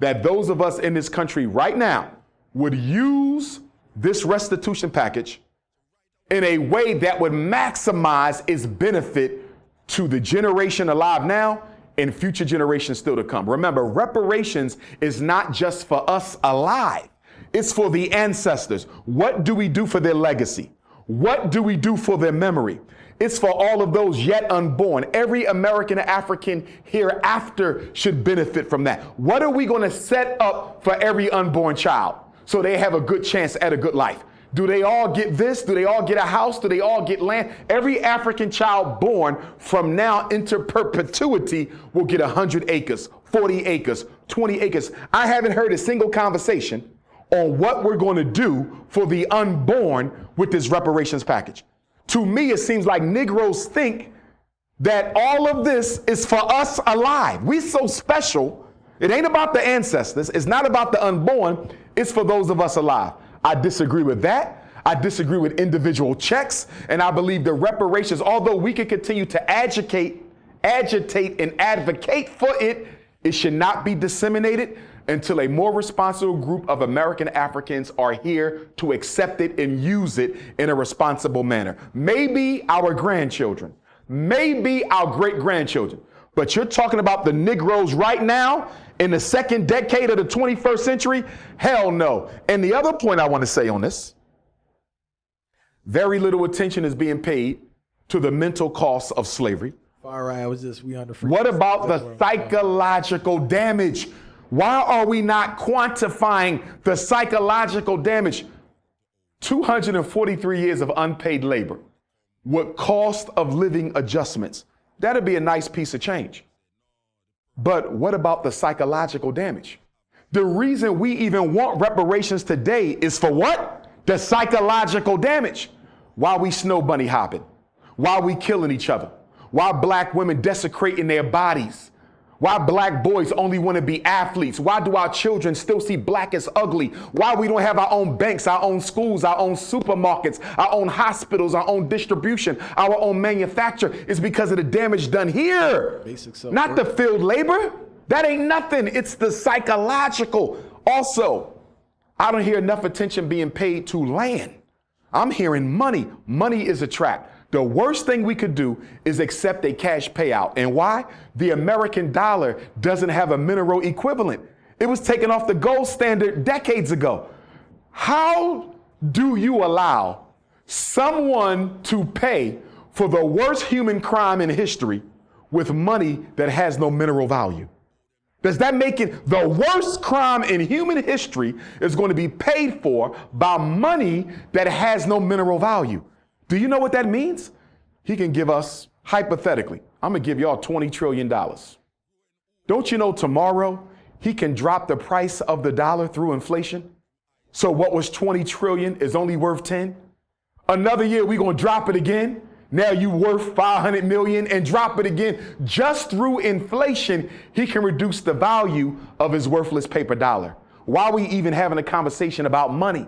that those of us in this country right now would use this restitution package in a way that would maximize its benefit to the generation alive now and future generations still to come. Remember, reparations is not just for us alive. It's for the ancestors. What do we do for their legacy? What do we do for their memory? It's for all of those yet unborn. Every American and African hereafter should benefit from that. What are we going to set up for every unborn child so they have a good chance at a good life? Do they all get this? Do they all get a house? Do they all get land? Every African child born from now into perpetuity will get 100 acres, 40 acres, 20 acres. I haven't heard a single conversation on what we're going to do for the unborn with this reparations package. To me, it seems like Negroes think that all of this is for us alive. We're so special. It ain't about the ancestors. It's not about the unborn. It's for those of us alive. I disagree with that. I disagree with individual checks. And I believe the reparations, although we can continue to agitate and advocate for it, it should not be disseminated until a more responsible group of American Africans are here to accept it and use it in a responsible manner. Maybe our grandchildren, maybe our great-grandchildren. But you're talking about the Negroes right now in the second decade of the 21st century? Hell no. And the other point I want to say on this, very little attention is being paid to the mental costs of slavery.
All right, we on the
What about the psychological damage? Why are we not quantifying the psychological damage? 243 years of unpaid labor with cost of living adjustments. That'd be a nice piece of change. But what about the psychological damage? The reason we even want reparations today is for what? The psychological damage. Why we snow bunny hopping? Why we killing each other? Why black women desecrating their bodies? Why black boys only want to be athletes? Why do our children still see black as ugly? Why we don't have our own banks, our own schools, our own supermarkets, our own hospitals, our own distribution, our own manufacture? It's because of the damage done here. Not the field labor. That ain't nothing. It's the psychological. Also, I don't hear enough attention being paid to land. I'm hearing money. Money is a trap. The worst thing we could do is accept a cash payout. And why? The American dollar doesn't have a mineral equivalent. It was taken off the gold standard decades ago. How do you allow someone to pay for the worst human crime in history with money that has no mineral value? Does that make it the worst crime in human history is going to be paid for by money that has no mineral value? Do you know what that means? He can give us, hypothetically, I'm going to give y'all $20 trillion. Don't you know tomorrow he can drop the price of the dollar through inflation? So what was 20 trillion is only worth 10. Another year we're going to drop it again. Now you worth 500 million and drop it again. Just through inflation, he can reduce the value of his worthless paper dollar. Why are we even having a conversation about money?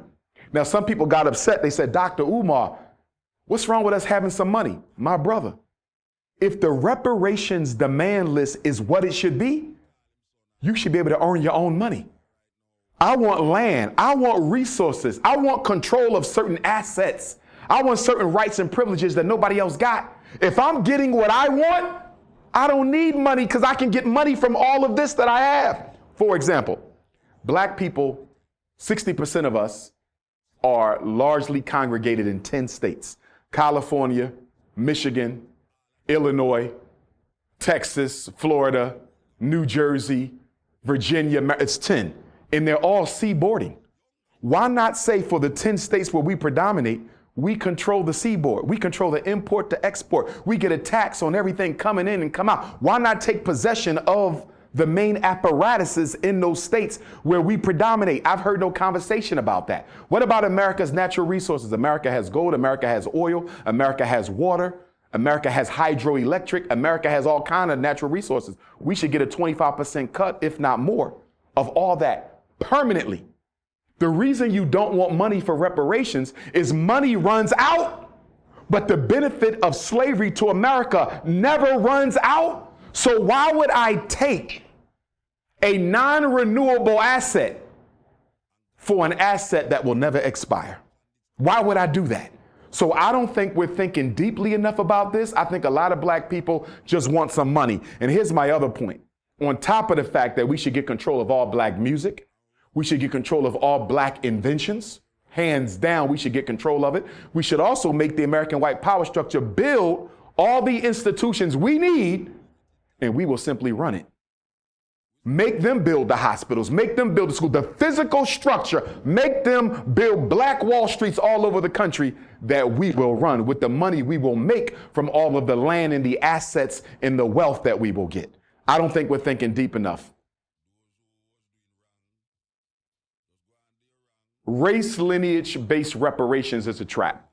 Now, some people got upset. They said, Dr. Umar, what's wrong with us having some money? My brother, if the reparations demand list is what it should be, you should be able to earn your own money. I want land. I want resources. I want control of certain assets. I want certain rights and privileges that nobody else got. If I'm getting what I want, I don't need money because I can get money from all of this that I have. For example, black people, 60% of us are largely congregated in 10 states. California, Michigan, Illinois, Texas, Florida, New Jersey, Virginia, it's 10. And they're all seaboarding. Why not say for the 10 states where we predominate, we control the seaboard. We control the import to export. We get a tax on everything coming in and come out. Why not take possession of the main apparatuses in those states where we predominate? I've heard no conversation about that. What about America's natural resources? America has gold. America has oil. America has water. America has hydroelectric. America has all kinds of natural resources. We should get a 25% cut, if not more, of all that permanently. The reason you don't want money for reparations is money runs out, but the benefit of slavery to America never runs out. So why would I take a non-renewable asset for an asset that will never expire? Why would I do that? So I don't think we're thinking deeply enough about this. I think a lot of black people just want some money. And here's my other point. On top of the fact that we should get control of all black music, we should get control of all black inventions. Hands down, we should get control of it. We should also make the American white power structure build all the institutions we need, and we will simply run it. Make them build the hospitals, make them build the school, the physical structure, make them build black Wall Streets all over the country that we will run with the money we will make from all of the land and the assets and the wealth that we will get. I don't think we're thinking deep enough. Race lineage-based reparations is a trap.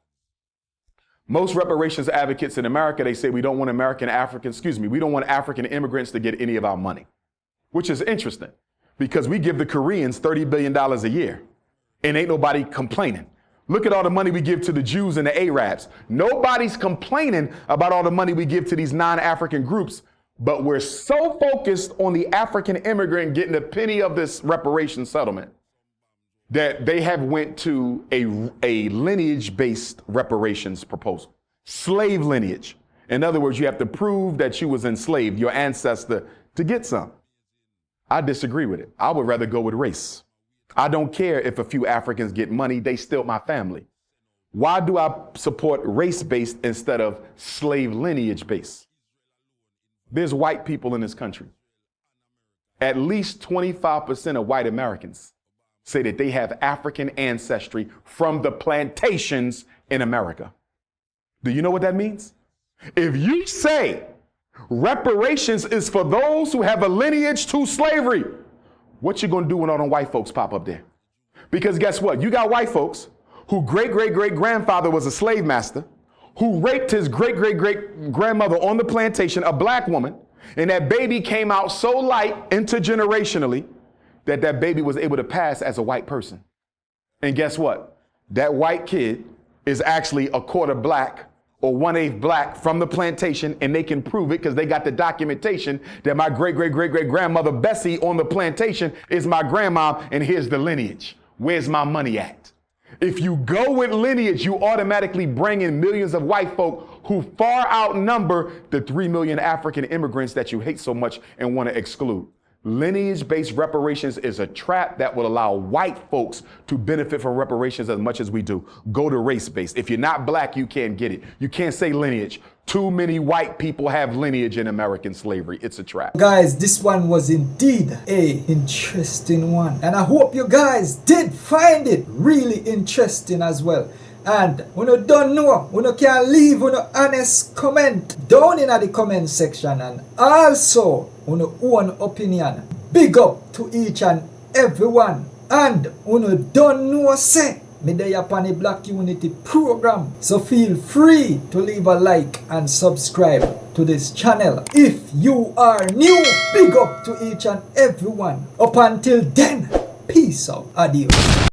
Most reparations advocates in America, they say we don't want we don't want African immigrants to get any of our money, which is interesting because we give the Koreans $30 billion a year and ain't nobody complaining. Look at all the money we give to the Jews and the Arabs. Nobody's complaining about all the money we give to these non-African groups, but we're so focused on the African immigrant getting a penny of this reparation settlement that they have went to a lineage-based reparations proposal. Slave lineage. In other words, you have to prove that you was enslaved, your ancestor, to get some. I disagree with it. I would rather go with race. I don't care if a few Africans get money, they still my family. Why do I support race-based instead of slave lineage-based? There's white people in this country. At least 25% of white Americans say that they have African ancestry from the plantations in America. Do you know what that means? If you say reparations is for those who have a lineage to slavery, what you gonna do when all them white folks pop up there? Because guess what? You got white folks who great-great-great-grandfather was a slave master, who raped his great-great-great-grandmother on the plantation, a black woman, and that baby came out so light intergenerationally that baby was able to pass as a white person. And guess what? That white kid is actually a quarter black or 1/8 black from the plantation, and they can prove it because they got the documentation that my great-great-great-great-grandmother Bessie on the plantation is my grandma, and here's the lineage. Where's my money at? If you go with lineage, you automatically bring in millions of white folk who far outnumber the 3 million African immigrants that you hate so much and want to exclude. Lineage-based reparations is a trap that will allow white folks to benefit from reparations as much as we do. Go to race-based. If you're not black, you can't get it. You can't say lineage. Too many white people have lineage in American slavery. It's a trap.
Guys, this one was indeed a interesting one. And I hope you guys did find it really interesting as well. And when you don't know, when you can leave an honest comment down in the comment section, and also when your own opinion. Big up to each and everyone. And when you don't know, say me dey upon the Black Unity program. So feel free to leave a like and subscribe to this channel. If you are new, big up to each and everyone. Up until then, peace out. Adios.